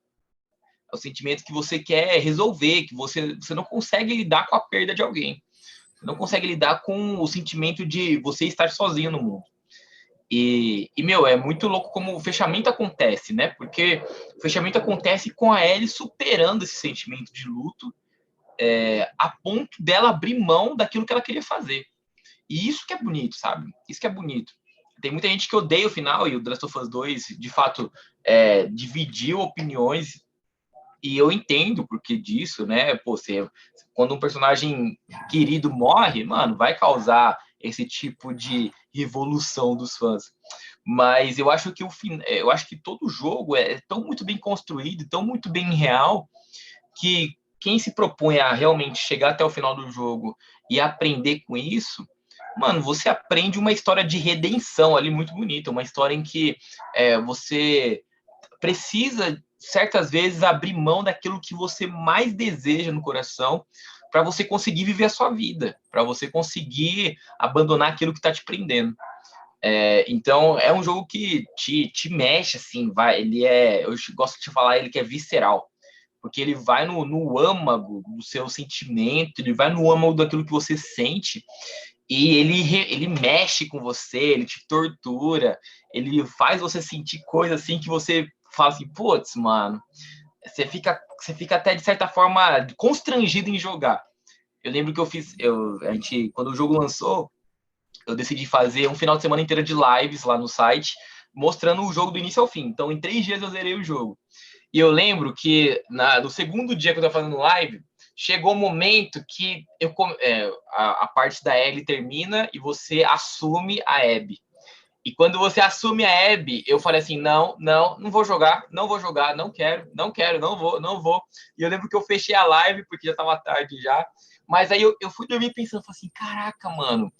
É o sentimento que você quer resolver, que você não consegue lidar com a perda de alguém. Você não consegue lidar com o sentimento de você estar sozinho no mundo. Meu, é muito louco como o fechamento acontece, né? Porque o fechamento acontece com a Ellie superando esse sentimento de luto, a ponto dela abrir mão daquilo que ela queria fazer. E isso que é bonito, sabe? Isso que é bonito. Tem muita gente que odeia o final, e o The Last of Us 2, de fato, dividiu opiniões, e eu entendo o porquê disso, né? Pô, quando um personagem querido morre, mano, vai causar esse tipo de revolução dos fãs. Mas eu acho que eu acho que todo jogo é tão muito bem construído, tão muito bem real, que quem se propõe a realmente chegar até o final do jogo e aprender com isso, mano, você aprende uma história de redenção ali muito bonita, uma história em que você precisa certas vezes abrir mão daquilo que você mais deseja no coração para você conseguir viver a sua vida, para você conseguir abandonar aquilo que está te prendendo. Então é um jogo que te mexe, assim, eu gosto de falar ele que é visceral, porque ele vai no âmago do seu sentimento, ele vai no âmago daquilo que você sente, e ele mexe com você, ele te tortura, ele faz você sentir coisas assim que você fala assim, putz, mano, você fica até de certa forma constrangido em jogar. Eu lembro que quando o jogo lançou, eu decidi fazer um final de semana inteiro de lives lá no site, mostrando o jogo do início ao fim. Então, em 3 dias eu zerei o jogo. E eu lembro que no segundo dia que eu tava fazendo live, chegou o um momento que a parte da Ellie termina e você assume a Abby. E quando você assume a Abby, eu falei assim, não vou jogar, não quero, não vou. E eu lembro que eu fechei a live, porque já tava tarde já, mas aí eu fui dormir pensando, assim, caraca, mano,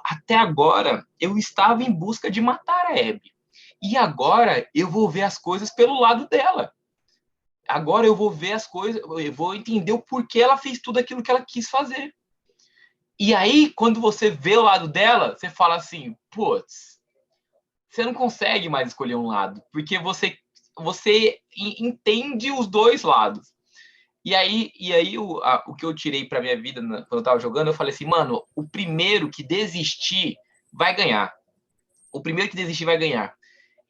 até agora eu estava em busca de matar a Abby. E agora eu vou ver as coisas pelo lado dela. Agora eu vou ver as coisas, eu vou entender o porquê ela fez tudo aquilo que ela quis fazer. E aí, quando você vê o lado dela, você fala assim, putz, você não consegue mais escolher um lado, porque você entende os dois lados. E aí o que eu tirei pra minha vida quando eu tava jogando, eu falei assim, mano, o primeiro que desistir vai ganhar. O primeiro que desistir vai ganhar.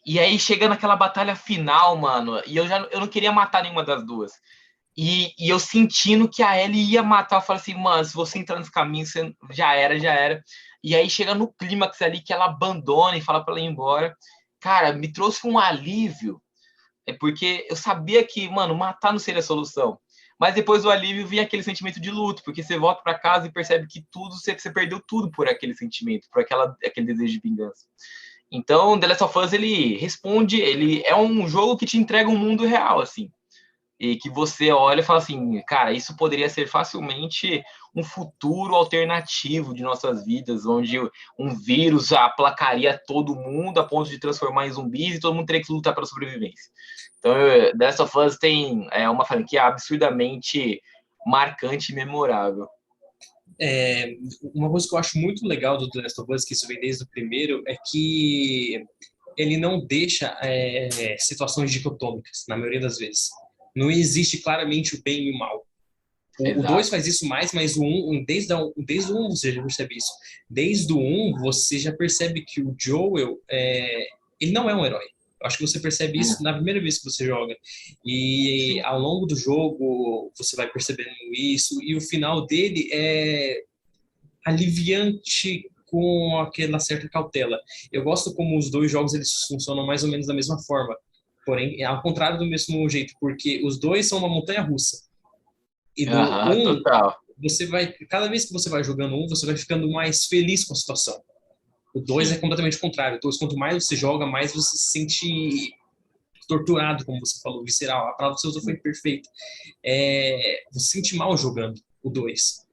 E aí chega naquela batalha final, mano, e eu não queria matar nenhuma das duas. E eu sentindo que a Ellie ia matar, eu falei assim, mano, se você entrar nesse caminho, você já era, já era. E aí chega no clímax ali que ela abandona e fala pra ela ir embora. Cara, me trouxe um alívio, porque eu sabia que, mano, matar não seria a solução. Mas depois do alívio vinha aquele sentimento de luto, porque você volta para casa e percebe que tudo, você perdeu tudo por aquele sentimento, por aquele desejo de vingança. Então, The Last of Us, ele responde, ele é um jogo que te entrega um mundo real, assim. E que você olha e fala assim, cara, isso poderia ser facilmente um futuro alternativo de nossas vidas, onde um vírus aplacaria todo mundo a ponto de transformar em zumbis e todo mundo teria que lutar pela sobrevivência. Então, The Last of Us tem uma franquia absurdamente marcante e memorável.
Uma coisa que eu acho muito legal do The Last of Us, que isso vem desde o primeiro, é que ele não deixa situações dicotômicas, na maioria das vezes. Não existe claramente o bem e o mal. O 2
Exato.
faz isso mais, mas o 1, desde o 1 você já percebe isso. Desde o 1 você já percebe que o Joel, ele não é um herói. Eu acho que você percebe isso na primeira vez que você joga. E
Sim.
ao longo do jogo você vai percebendo isso. E o final dele é aliviante com aquela certa cautela. Eu gosto como os dois jogos eles funcionam mais ou menos da mesma forma. Porém, ao contrário do mesmo jeito, porque os dois são uma montanha russa. E do
Aham,
um,
total.
você vai, cada vez que você vai jogando um, você vai ficando mais feliz com a situação. O dois é
Sim.
completamente o contrário. O dois, quanto mais você joga, mais você se sente torturado, como você falou, visceral. A palavra que você usou foi perfeita. Você se sente mal jogando o 2.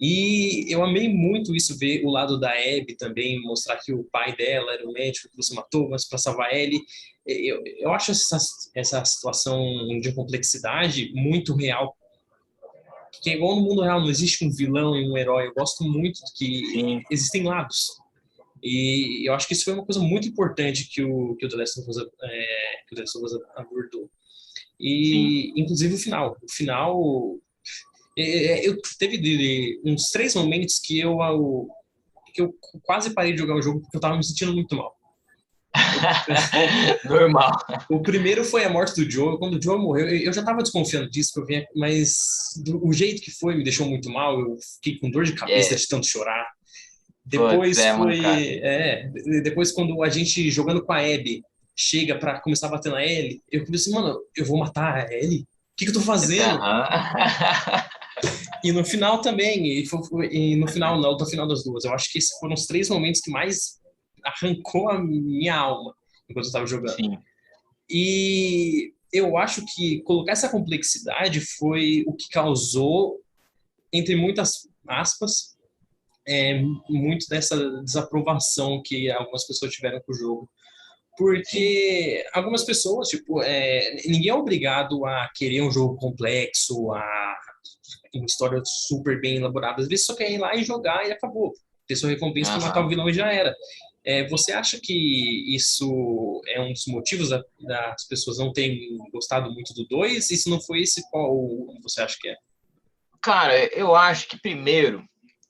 E eu amei muito isso, ver o lado da Abby também, mostrar que o pai dela era o médico que você matou, mas para salvar ele. Eu acho essa situação de complexidade muito real, que é igual no mundo real, não existe um vilão e um herói. Eu gosto muito que
Sim.
existem lados. E eu acho que isso foi uma coisa muito importante que o The Last of Us, que o The Last of Us abordou.
Sim.
E, inclusive, o final. O final, eu teve uns 3 momentos que eu quase parei de jogar o jogo porque eu tava me sentindo muito mal.
Normal.
O primeiro foi a morte do Joe. Quando o Joe morreu, eu já tava desconfiando disso, mas o jeito que foi me deixou muito mal. Eu fiquei com dor de cabeça
É,
de tanto chorar.
putz,
Depois
mancada.
depois quando a gente jogando com a Abby chega pra começar a bater na Ellie, eu comecei, mano, eu vou matar a Ellie? O que eu tô fazendo?
Aham.
E no final também, e no final, na luta final das duas, eu acho que esses foram os 3 momentos que mais arrancou a minha alma enquanto eu estava jogando.
Sim.
E eu acho que colocar essa complexidade foi o que causou, entre muitas aspas, muito dessa desaprovação que algumas pessoas tiveram com o jogo.
Sim.
Porque algumas pessoas, tipo, ninguém é obrigado a querer um jogo complexo, uma história super bem elaborada. Às vezes só quer ir lá e jogar e acabou. Ter sua recompensa que matar o
Aham.
vilão e já era. Você acha que isso é um dos motivos das pessoas não terem gostado muito do 2? E se não foi esse, qual você acha que é?
Cara, eu acho que primeiro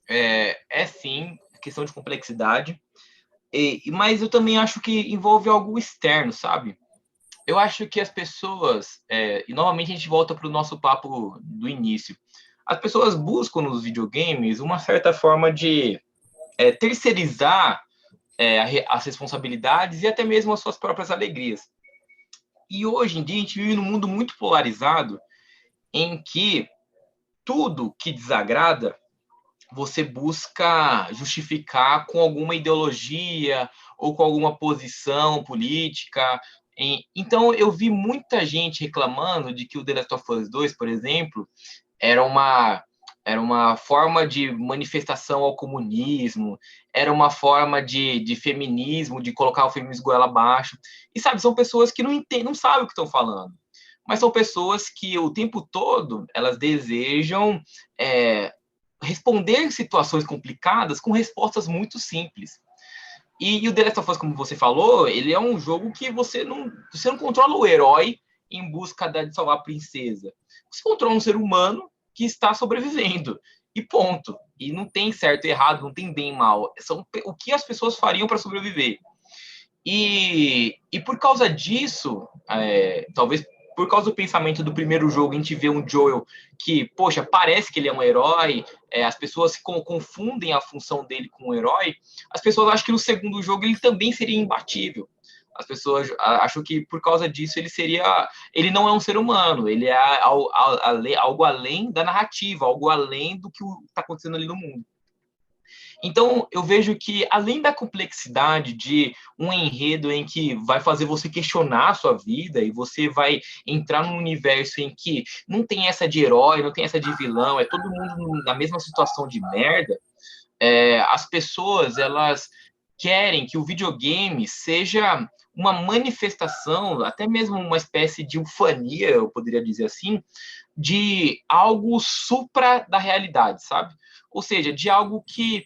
é sim questão de complexidade, mas eu também acho que envolve algo externo, sabe? Eu acho que as pessoas, e novamente a gente volta para o nosso papo do início, as pessoas buscam nos videogames uma certa forma de terceirizar as responsabilidades e até mesmo as suas próprias alegrias. E hoje em dia a gente vive num mundo muito polarizado em que tudo que desagrada você busca justificar com alguma ideologia ou com alguma posição política. Então, eu vi muita gente reclamando de que o The Last of Us 2, por exemplo, era uma forma de manifestação ao comunismo, era uma forma de feminismo, de colocar o feminismo goela abaixo. E, sabe, são pessoas que não entendem, não sabem o que estão falando. Mas são pessoas que o tempo todo elas desejam responder situações complicadas com respostas muito simples. E o The Last of Us, como você falou, ele é um jogo que você não controla o herói em busca de salvar a princesa. Você controla um ser humano que está sobrevivendo. E ponto. E não tem certo e errado, não tem bem e mal. São o que as pessoas fariam para sobreviver. E por causa disso, talvez por causa do pensamento do primeiro jogo, a gente vê um Joel que, poxa, parece que ele é um herói, as pessoas confundem a função dele com um herói, as pessoas acham que no segundo jogo ele também seria imbatível. As pessoas acham que por causa disso ele não é um ser humano, ele é algo além da narrativa, algo além do que está acontecendo ali no mundo. Então, eu vejo que, além da complexidade de um enredo em que vai fazer você questionar a sua vida e você vai entrar num universo em que não tem essa de herói, não tem essa de vilão, é todo mundo na mesma situação de merda, as pessoas, elas querem que o videogame seja uma manifestação, até mesmo uma espécie de ufania, eu poderia dizer assim, de algo supra da realidade, sabe? Ou seja, de algo que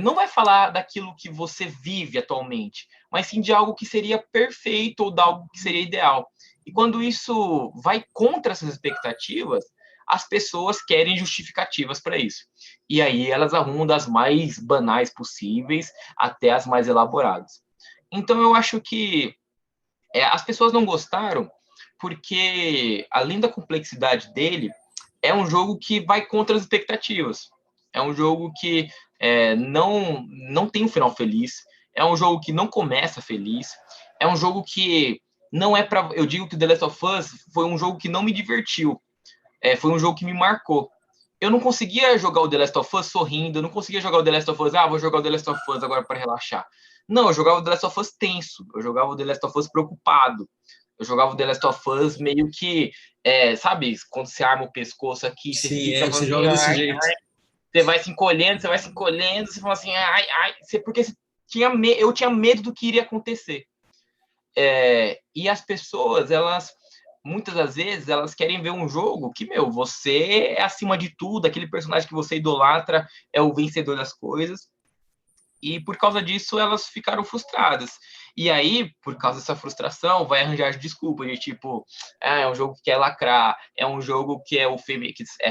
não vai falar daquilo que você vive atualmente, mas sim de algo que seria perfeito ou de algo que seria ideal. E quando isso vai contra essas expectativas, as pessoas querem justificativas para isso. E aí elas arrumam das mais banais possíveis até as mais elaboradas. Então eu acho que as pessoas não gostaram porque, além da complexidade dele, é um jogo que vai contra as expectativas. É um jogo que não tem um final feliz. É um jogo que não começa feliz. É um jogo que não é para... Eu digo que The Last of Us foi um jogo que não me divertiu. Foi um jogo que me marcou. Eu não conseguia jogar o The Last of Us sorrindo. Eu não conseguia jogar o The Last of Us... vou jogar o The Last of Us agora para relaxar. Não, eu jogava o The Last of Us tenso. Eu jogava o The Last of Us preocupado. Eu jogava o The Last of Us meio que... sabe? Quando você arma o pescoço aqui, você
Sim,
fica...
você joga desse jeito.
Você vai se encolhendo, você fala assim, ai, porque eu tinha medo do que iria acontecer. E as pessoas, muitas das vezes, elas querem ver um jogo que, você é acima de tudo, aquele personagem que você idolatra é o vencedor das coisas. E por causa disso, elas ficaram frustradas. E aí, por causa dessa frustração, vai arranjar desculpas de tipo, é um jogo que quer lacrar, é um jogo que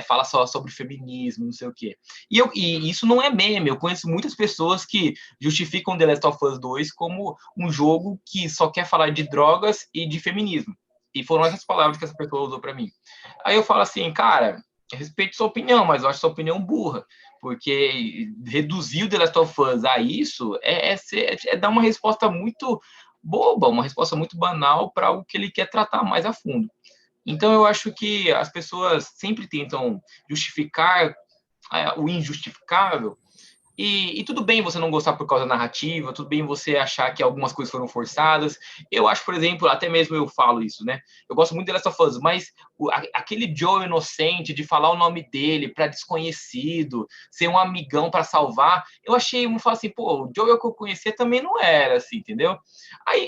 fala só sobre feminismo, não sei o quê. E isso não é meme. Eu conheço muitas pessoas que justificam The Last of Us 2 como um jogo que só quer falar de drogas e de feminismo. E foram essas palavras que essa pessoa usou para mim. Aí eu falo assim, cara, respeito sua opinião, mas eu acho sua opinião burra. Porque reduzir o The Last of Us a isso é dar uma resposta muito boba, uma resposta muito banal para algo que ele quer tratar mais a fundo. Então, eu acho que as pessoas sempre tentam justificar o injustificável. E tudo bem você não gostar por causa da narrativa, tudo bem você achar que algumas coisas foram forçadas. Eu acho, por exemplo, até mesmo eu falo isso, né? Eu gosto muito de The Last of Us, mas aquele Joe inocente de falar o nome dele para desconhecido, ser um amigão para salvar, eu achei, vamos falar assim, pô, o Joe que eu conhecia também não era assim, entendeu?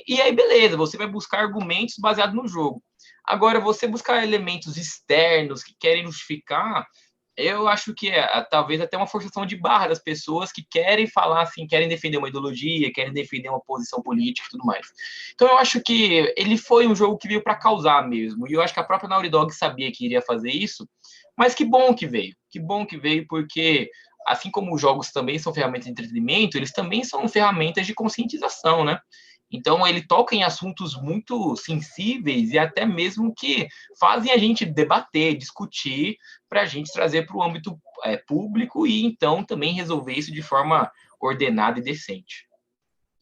E aí, beleza, você vai buscar argumentos baseados no jogo. Agora, você buscar elementos externos que querem justificar, eu acho que talvez até uma forçação de barra das pessoas que querem falar assim, querem defender uma ideologia, querem defender uma posição política e tudo mais. Então eu acho que ele foi um jogo que veio para causar mesmo, e eu acho que a própria Naughty Dog sabia que iria fazer isso, mas que bom que veio, porque assim como os jogos também são ferramentas de entretenimento, eles também são ferramentas de conscientização, né? Então, ele toca em assuntos muito sensíveis e até mesmo que fazem a gente debater, discutir, para a gente trazer para o âmbito público e, então, também resolver isso de forma ordenada e decente.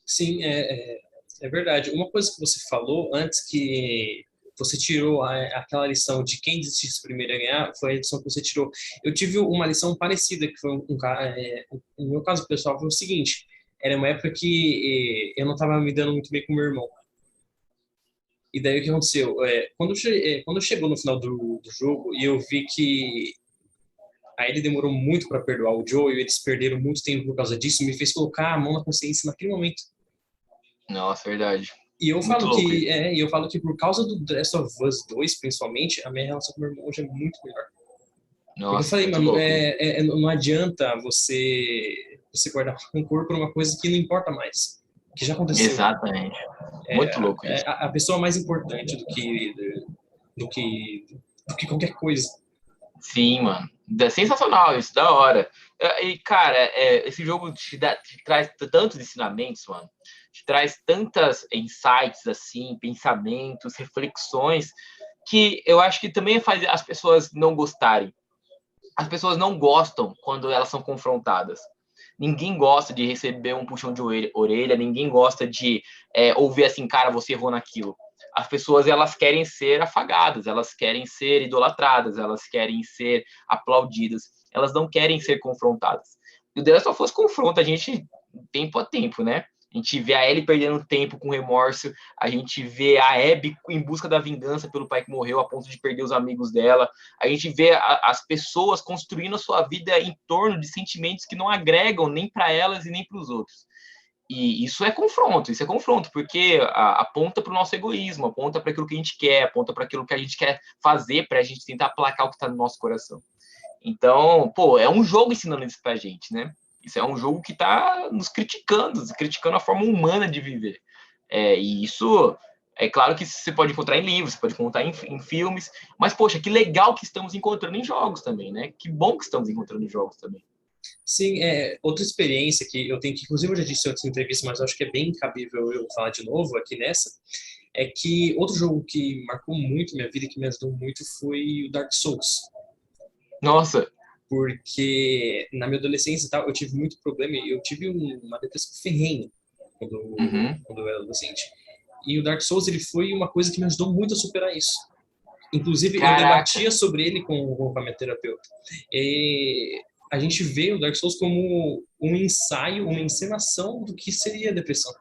Sim, é verdade. Uma coisa que você falou antes que você tirou aquela lição de quem desistisse primeiro a ganhar, foi a lição que você tirou. Eu tive uma lição parecida, que foi no meu caso pessoal, foi o seguinte, era uma época que eu não estava me dando muito bem com meu irmão. E daí o que aconteceu? Quando chegou no final do jogo e eu vi que aí ele demorou muito para perdoar o Joe e eles perderam muito tempo por causa disso, me fez colocar a mão na consciência naquele momento.
Nossa, verdade.
E eu
Muito
falo
louco.
eu falo que por causa do The Last of Us 2, principalmente, a minha relação com meu irmão hoje é muito melhor. Porque eu
Nossa,
falei,
muito
mano,
louco isso.
não adianta você guardar rancor por uma coisa que não importa mais, que já aconteceu.
Exatamente. Muito louco isso.
A pessoa mais importante do que, do que qualquer coisa.
Sim, mano. Sensacional isso, da hora. E, cara, esse jogo te traz tantos ensinamentos, mano. Te traz tantas insights, assim, pensamentos, reflexões, que eu acho que também faz as pessoas não gostarem. As pessoas não gostam quando elas são confrontadas. Ninguém gosta de receber um puxão de orelha, ninguém gosta de ouvir assim, cara, você errou naquilo. As pessoas, elas querem ser afagadas, elas querem ser idolatradas, elas querem ser aplaudidas, elas não querem ser confrontadas. E o The Last of Us confronta a gente tempo a tempo, né? A gente vê a Ellie perdendo tempo com remorso, a gente vê a Abby em busca da vingança pelo pai que morreu a ponto de perder os amigos dela, a gente vê as pessoas construindo a sua vida em torno de sentimentos que não agregam nem para elas e nem para os outros. E isso é confronto, porque aponta para o nosso egoísmo, aponta para aquilo que a gente quer, aponta para aquilo que a gente quer fazer para a gente tentar aplacar o que está no nosso coração. Então, pô, é um jogo ensinando isso pra gente, né? Isso é um jogo que está nos criticando a forma humana de viver. E isso, é claro que você pode encontrar em livros, você pode encontrar em filmes, mas, poxa, que legal que estamos encontrando em jogos também, né? Que bom que estamos encontrando em jogos também.
Sim, outra experiência que eu tenho, que inclusive eu já disse em outras entrevistas, mas eu acho que é bem cabível eu falar de novo aqui nessa, é que outro jogo que marcou muito minha vida e que me ajudou muito foi o Dark Souls.
Nossa,
Porque na minha adolescência e tal, eu tive muito problema, eu tive uma depressão ferrenha
uhum,
quando eu era adolescente. E o Dark Souls, ele foi uma coisa que me ajudou muito a superar isso. Inclusive, eu
caraca,
debatia sobre ele com a minha terapeuta. E a gente vê o Dark Souls como um ensaio, uma encenação do que seria a depressão.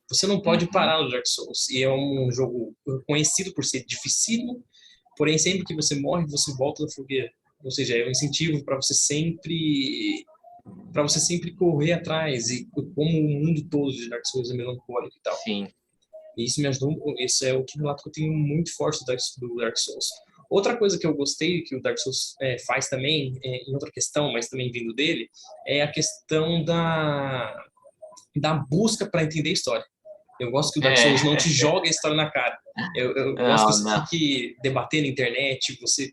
Você não pode
uhum,
parar no Dark Souls. E é um jogo conhecido por ser dificílimo, porém, sempre que você morre, você volta da fogueira. Ou seja, é um incentivo para você sempre correr atrás, e como o mundo todo de Dark Souls é melancólico e tal.
sim,
E isso me ajudou, isso é o que relato que eu tenho muito forte do Dark Souls. Outra coisa que eu gostei que o Dark Souls faz também, em outra questão, mas também vindo dele, é a questão da busca para entender a história. Eu gosto que o Dark Souls não te joga a história na cara. Eu gosto que
não,
você
não,
fique debatendo na internet, você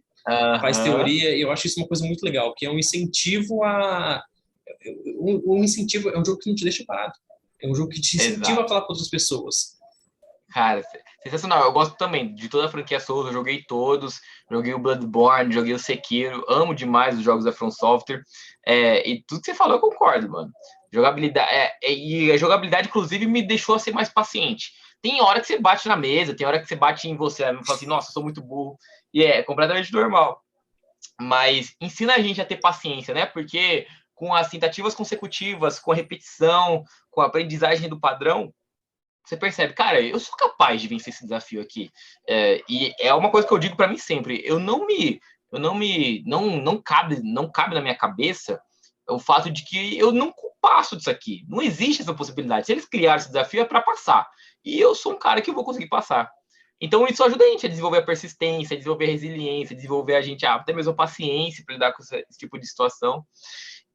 faz
aham,
teoria, e eu acho isso uma coisa muito legal, que é um incentivo a um incentivo, é um jogo que não te deixa parado. É um jogo que te incentiva a
exato.
falar com outras pessoas.
Cara, sensacional. Eu gosto também de toda a franquia Souls, eu joguei todos, joguei o Bloodborne, joguei o Sekiro, amo demais os jogos da From Software. E tudo que você falou eu concordo, mano. Jogabilidade, e a jogabilidade, inclusive, me deixou ser mais paciente. Tem hora que você bate na mesa, tem hora que você bate em você, e fala assim, nossa, eu sou muito burro. E é completamente normal. Mas ensina a gente a ter paciência, né? Porque com as tentativas consecutivas, com a repetição, com a aprendizagem do padrão, você percebe, cara, eu sou capaz de vencer esse desafio aqui. E é uma coisa que eu digo para mim sempre, não cabe na minha cabeça o fato de que eu não passo disso aqui. Não existe essa possibilidade. Se eles criaram esse desafio é para passar. E eu sou um cara que eu vou conseguir passar. Então isso ajuda a gente a desenvolver a persistência, a desenvolver a resiliência, a desenvolver a gente até mesmo a paciência para lidar com esse tipo de situação.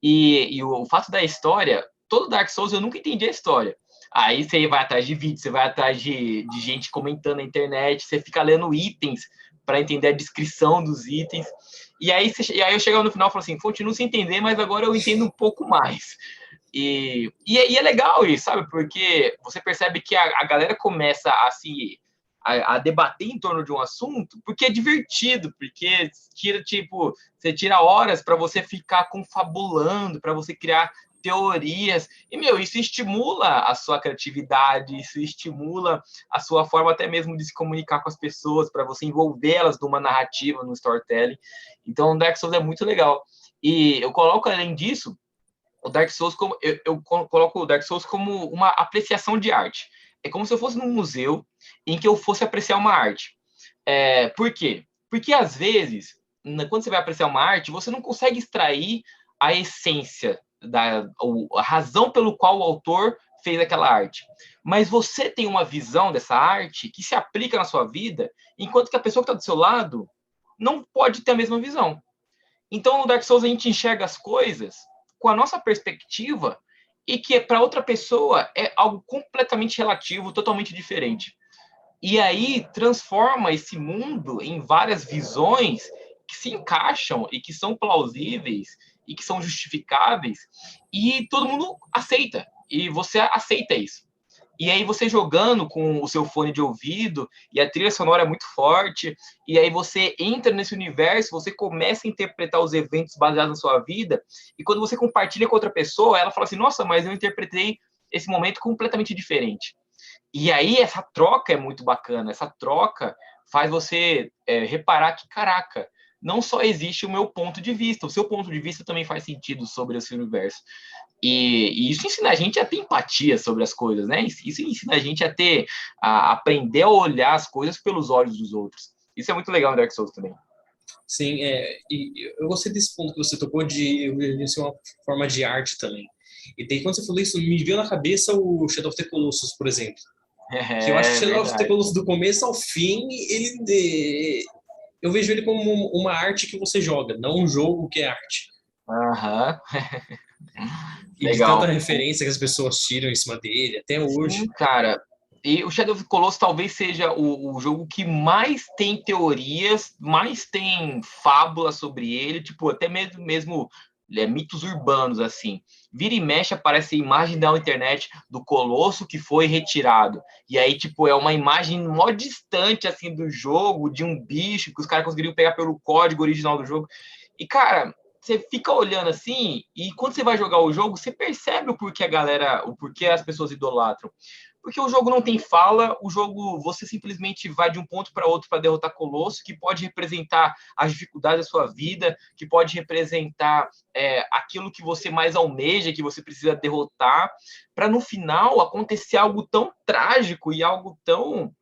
E o fato da história, todo Dark Souls eu nunca entendi a história. Aí você vai atrás de vídeos, você vai atrás de gente comentando na internet, você fica lendo itens para entender a descrição dos itens. E aí eu chegava no final e falo assim, continuo sem entender, mas agora eu entendo um pouco mais. E é legal isso, sabe? Porque você percebe que a galera começa a debater em torno de um assunto porque é divertido, porque você tira horas para você ficar confabulando, para você criar teorias. E, meu, isso estimula a sua criatividade, isso estimula a sua forma até mesmo de se comunicar com as pessoas, para você envolvê-las numa narrativa, no storytelling. Então, o Dark Souls é muito legal. E eu coloco, além disso, o Dark Souls como eu coloco o Dark Souls como uma apreciação de arte. É como se eu fosse num museu em que eu fosse apreciar uma arte. Por quê? Porque às vezes, quando você vai apreciar uma arte, você não consegue extrair a essência a razão pelo qual o autor fez aquela arte. Mas você tem uma visão dessa arte que se aplica na sua vida, enquanto que a pessoa que está do seu lado não pode ter a mesma visão. Então, no Dark Souls, a gente enxerga as coisas com a nossa perspectiva e que para outra pessoa é algo completamente relativo, totalmente diferente. E aí transforma esse mundo em várias visões que se encaixam e que são plausíveis e que são justificáveis e todo mundo aceita. E você aceita isso. E aí você jogando com o seu fone de ouvido e a trilha sonora é muito forte, e aí você entra nesse universo, você começa a interpretar os eventos baseados na sua vida, e quando você compartilha com outra pessoa, ela fala assim, nossa, mas eu interpretei esse momento completamente diferente. E aí essa troca é muito bacana, essa troca faz você reparar que, caraca, não só existe o meu ponto de vista, o seu ponto de vista também faz sentido sobre esse universo. E isso ensina a gente a ter empatia sobre as coisas, né? Isso ensina a gente a aprender a olhar as coisas pelos olhos dos outros. Isso é muito legal no Dark Souls também.
Sim, e eu gostei desse ponto que você tocou de ser uma forma de arte também. E daí, quando você falou isso, me veio na cabeça o Shadow of the Colossus, por exemplo. Que eu acho que o
É
Shadow of the
verdade.
Colossus, do começo ao fim, eu vejo ele como uma arte que você joga, não um jogo que é arte.
Aham.
E de tanta
Legal.
referência que as pessoas tiram em cima dele, até
Sim,
hoje.
cara. E o Shadow of the Colossus talvez seja o jogo que mais tem teorias, mais tem fábula sobre ele, tipo, até mesmo mitos urbanos, assim. Vira e mexe aparece a imagem da internet do Colosso que foi retirado. E aí, tipo, é uma imagem mó distante, assim, do jogo, de um bicho que os caras conseguiriam pegar pelo código original do jogo. E, cara, você fica olhando assim, e quando você vai jogar o jogo, você percebe o porquê as pessoas idolatram. Porque o jogo não tem fala, o jogo você simplesmente vai de um ponto para outro para derrotar Colosso, que pode representar as dificuldades da sua vida, que pode representar aquilo que você mais almeja, que você precisa derrotar, para no final acontecer algo tão trágico e algo tão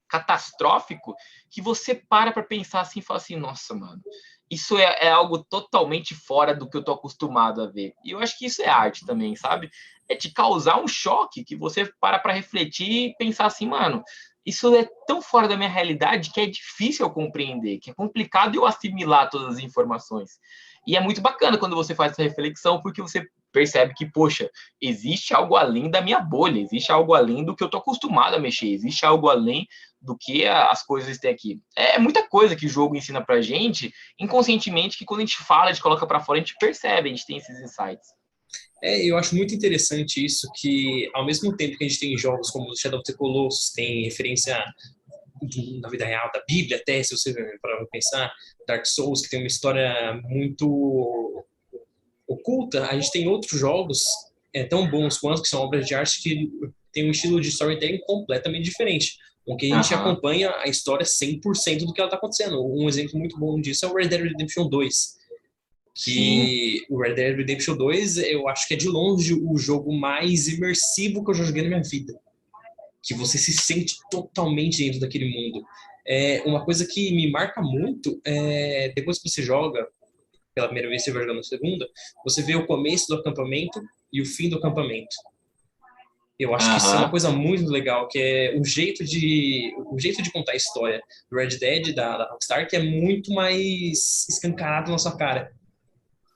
catastrófico que você para pensar assim e fala assim, nossa, mano, isso é algo totalmente fora do que eu tô acostumado a ver. E eu acho que isso é arte também, sabe? É te causar um choque que você para refletir e pensar assim, mano, isso é tão fora da minha realidade que é difícil eu compreender, que é complicado eu assimilar todas as informações. E é muito bacana quando você faz essa reflexão, porque você percebe que, poxa, existe algo além da minha bolha, existe algo além do que eu tô acostumado a mexer, existe algo além do que as coisas têm aqui. É muita coisa que o jogo ensina pra gente, inconscientemente, que quando a gente fala, a gente coloca pra fora, a gente percebe, a gente tem esses insights.
Eu acho muito interessante isso, que ao mesmo tempo que a gente tem jogos como o Shadow of the Colossus, tem referência na vida real da Bíblia, até se você para pensar, Dark Souls, que tem uma história muito oculta, a gente tem outros jogos tão bons quanto, que são obras de arte que tem um estilo de storytelling completamente diferente. O que a gente
Aham.
acompanha a história 100% do que ela está acontecendo. Um exemplo muito bom disso é o Red Dead Redemption 2,
Sim.
que o Red Dead Redemption 2 eu acho que é de longe o jogo mais imersivo que eu já joguei na minha vida. Que você se sente totalmente dentro daquele mundo. Uma coisa que me marca muito depois que você joga pela primeira vez, você vai jogando na segunda, você vê o começo do acampamento e o fim do acampamento. Eu acho que isso é uma
Aham.
coisa muito legal, que é o jeito de contar a história do Red Dead, da Rockstar, que é muito mais escancarado na sua cara.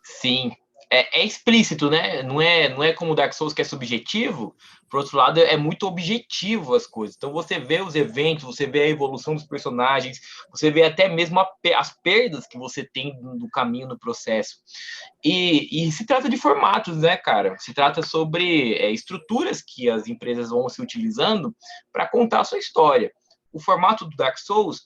Sim. É explícito, né? Não é como o Dark Souls que é subjetivo. Por outro lado, é muito objetivo as coisas. Então você vê os eventos, você vê a evolução dos personagens, você vê até mesmo as perdas que você tem no caminho, no processo. E se trata de formatos, né, cara? Se trata sobre estruturas que as empresas vão se utilizando para contar a sua história. O formato do Dark Souls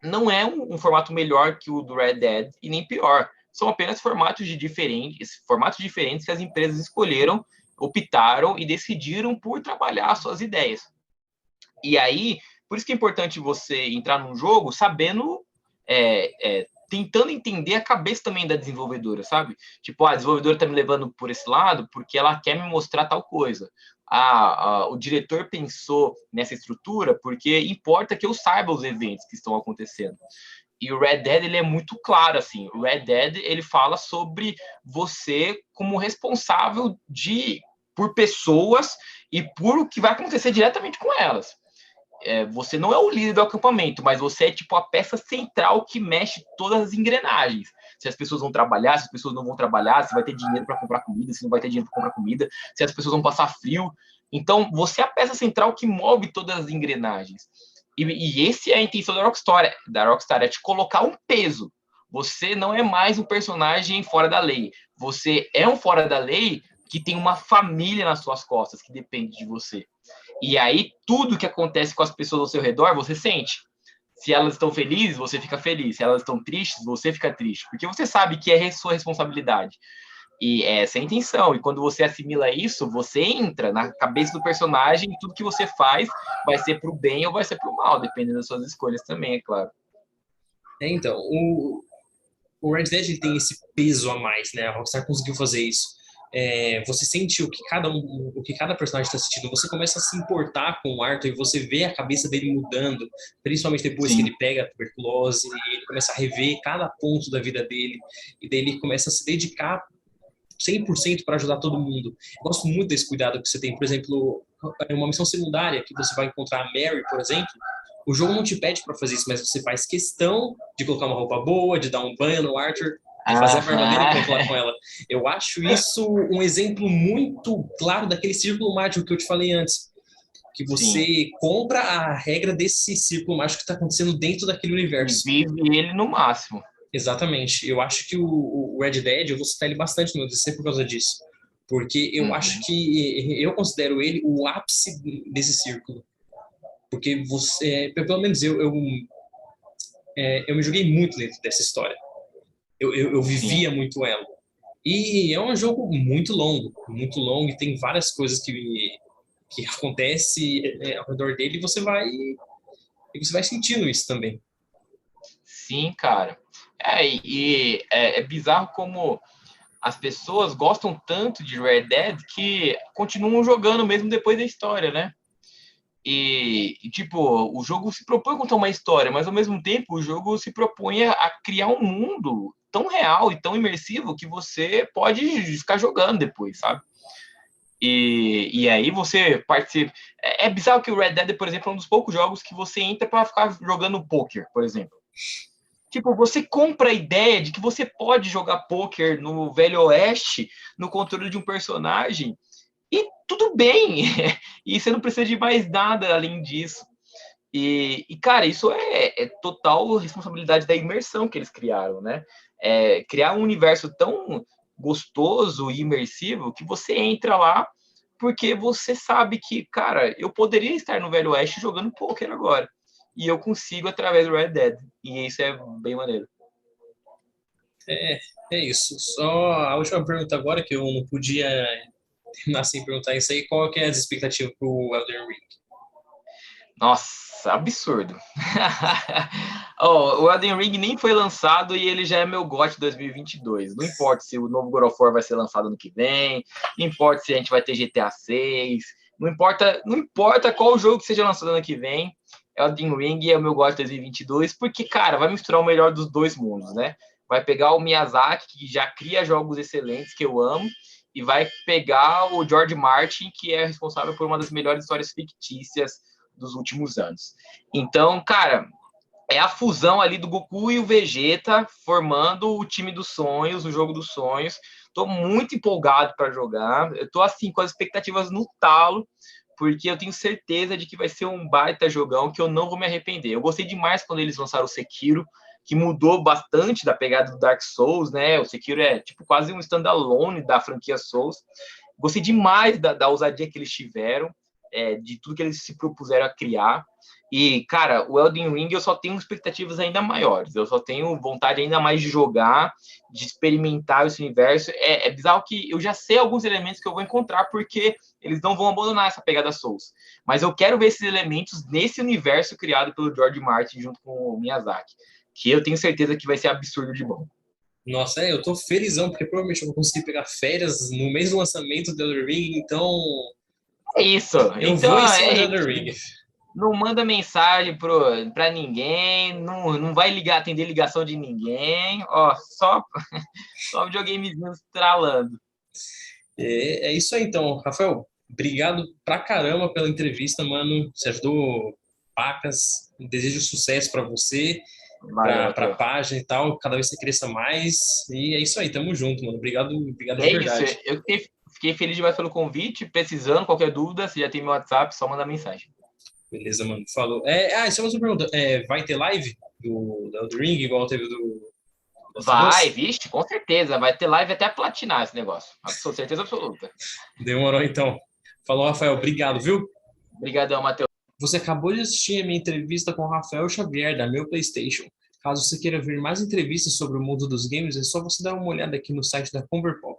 não é um formato melhor que o do Red Dead e nem pior. São apenas formatos diferentes que as empresas escolheram, optaram e decidiram por trabalhar as suas ideias. E aí, por isso que é importante você entrar num jogo sabendo, tentando entender a cabeça também da desenvolvedora, sabe? Tipo, a desenvolvedora tá me levando por esse lado porque ela quer me mostrar tal coisa. O diretor pensou nessa estrutura porque importa que eu saiba os eventos que estão acontecendo. E o Red Dead, ele é muito claro, assim. O Red Dead, ele fala sobre você como responsável por pessoas e por o que vai acontecer diretamente com elas. você não é o líder do acampamento, mas você é tipo a peça central que mexe todas as engrenagens. Se as pessoas vão trabalhar, se as pessoas não vão trabalhar, se vai ter dinheiro para comprar comida, se não vai ter dinheiro para comprar comida, se as pessoas vão passar frio. Então, você é a peça central que move todas as engrenagens. E esse é a intenção da Rockstar, é te colocar um peso. Você não é mais um personagem fora da lei. Você é um fora da lei que tem uma família nas suas costas, que depende de você. E aí, tudo que acontece com as pessoas ao seu redor, você sente. Se elas estão felizes, você fica feliz. Se elas estão tristes, você fica triste. Porque você sabe que é sua responsabilidade. E essa é a intenção. E quando você assimila isso, você entra na cabeça do personagem e tudo que você faz vai ser pro bem ou vai ser pro mal, dependendo das suas escolhas também, é claro.
Então, o Red Dead ele tem esse peso a mais, né? A Rockstar conseguiu fazer isso. Você sente o que cada personagem está sentindo. Você começa a se importar com o Arthur e você vê a cabeça dele mudando, principalmente depois que
Sim.
ele pega a tuberculose e ele começa a rever cada ponto da vida dele e daí ele começa a se dedicar 100% para ajudar todo mundo. Eu gosto muito desse cuidado que você tem. Por exemplo, uma missão secundária que você vai encontrar a Mary, por exemplo, o jogo não te pede para fazer isso, mas você faz questão de colocar uma roupa boa, de dar um banho no Arthur, de fazer a barba dele para ir falar com ela. Eu acho isso um exemplo muito claro daquele círculo mágico que eu te falei antes. Que você
Sim.
compra a regra desse círculo mágico que está acontecendo dentro daquele universo.
E vive ele no máximo.
Exatamente. Eu acho que o Red Dead, eu vou citar ele bastante no meu DC por causa disso. Porque eu acho que eu considero ele o ápice desse círculo. Porque você, pelo menos eu me joguei muito dentro dessa história. Eu vivia
Sim.
muito ela. E é um jogo muito longo, e tem várias coisas que acontecem ao redor dele e você vai sentindo isso também.
Sim, cara. É bizarro como as pessoas gostam tanto de Red Dead que continuam jogando mesmo depois da história, né? Tipo, o jogo se propõe a contar uma história, mas ao mesmo tempo o jogo se propõe a criar um mundo tão real e tão imersivo que você pode ficar jogando depois, sabe? E aí você participa. É bizarro que o Red Dead, por exemplo, é um dos poucos jogos que você entra para ficar jogando poker, por exemplo. Tipo, você compra a ideia de que você pode jogar poker no Velho Oeste, no controle de um personagem, e tudo bem. E você não precisa de mais nada além disso. Cara, isso é total responsabilidade da imersão que eles criaram, né? Criar um universo tão gostoso e imersivo que você entra lá porque você sabe que, cara, eu poderia estar no Velho Oeste jogando poker agora. E eu consigo através do Red Dead. E isso é bem maneiro.
É, é isso. Só a última pergunta agora, que eu não podia terminar sem perguntar isso aí, qual que é as expectativas pro Elden Ring?
Nossa, absurdo. O Elden Ring nem foi lançado e ele já é meu GOT 2022. Não importa se o novo God of War vai ser lançado ano que vem, não importa se a gente vai ter GTA 6, não importa qual jogo que seja lançado ano que vem, Elden Ring é o meu GOT 2022, porque, cara, vai misturar o melhor dos dois mundos, né? Vai pegar o Miyazaki, que já cria jogos excelentes, que eu amo, e vai pegar o George Martin, que é responsável por uma das melhores histórias fictícias dos últimos anos. Então, cara, é a fusão ali do Goku e o Vegeta formando o time dos sonhos, o jogo dos sonhos. Tô muito empolgado para jogar. Eu tô assim com as expectativas no talo, porque eu tenho certeza de que vai ser um baita jogão que eu não vou me arrepender. Eu gostei demais quando eles lançaram o Sekiro, que mudou bastante da pegada do Dark Souls, né? O Sekiro é tipo quase um standalone da franquia Souls. Gostei demais da ousadia que eles tiveram, de tudo que eles se propuseram a criar. E, cara, o Elden Ring eu só tenho expectativas ainda maiores. Eu só tenho vontade ainda mais de jogar, de experimentar esse universo. É bizarro que eu já sei alguns elementos que eu vou encontrar, porque eles não vão abandonar essa pegada Souls. Mas eu quero ver esses elementos nesse universo criado pelo George Martin junto com o Miyazaki, que eu tenho certeza que vai ser absurdo de bom.
Nossa, eu tô felizão, porque provavelmente eu vou conseguir pegar férias no mês do lançamento do Elden Ring, então
É isso.
eu
Então,
vou em cima do Elden Ring.
não manda mensagem para ninguém, não vai atender ligação de ninguém, ó, só videogamezinho estralando.
É isso aí então, Rafael. Obrigado pra caramba pela entrevista, mano. Você ajudou pacas. Desejo sucesso para você,
Valeu,
para a
Matheus.
página e tal. Cada vez você cresça mais. E é isso aí, tamo junto, mano. Obrigado, obrigado de
É isso,
verdade.
eu fiquei feliz demais pelo convite. Precisando, qualquer dúvida, você já tem meu WhatsApp, só mandar mensagem.
Beleza, mano. Falou. Isso é uma pergunta. Vai ter live do Elden Ring, igual teve do Last of
Vai,
Us?
vixe, com certeza. Vai ter live até platinar esse negócio. Certeza absoluta.
Demorou, então. Falou, Rafael. Obrigado, viu?
Obrigadão, Matheus.
Você acabou de assistir a minha entrevista com o Rafael Xavier, da Meu PlayStation. Caso você queira ver mais entrevistas sobre o mundo dos games, é só você dar uma olhada aqui no site da Converpop.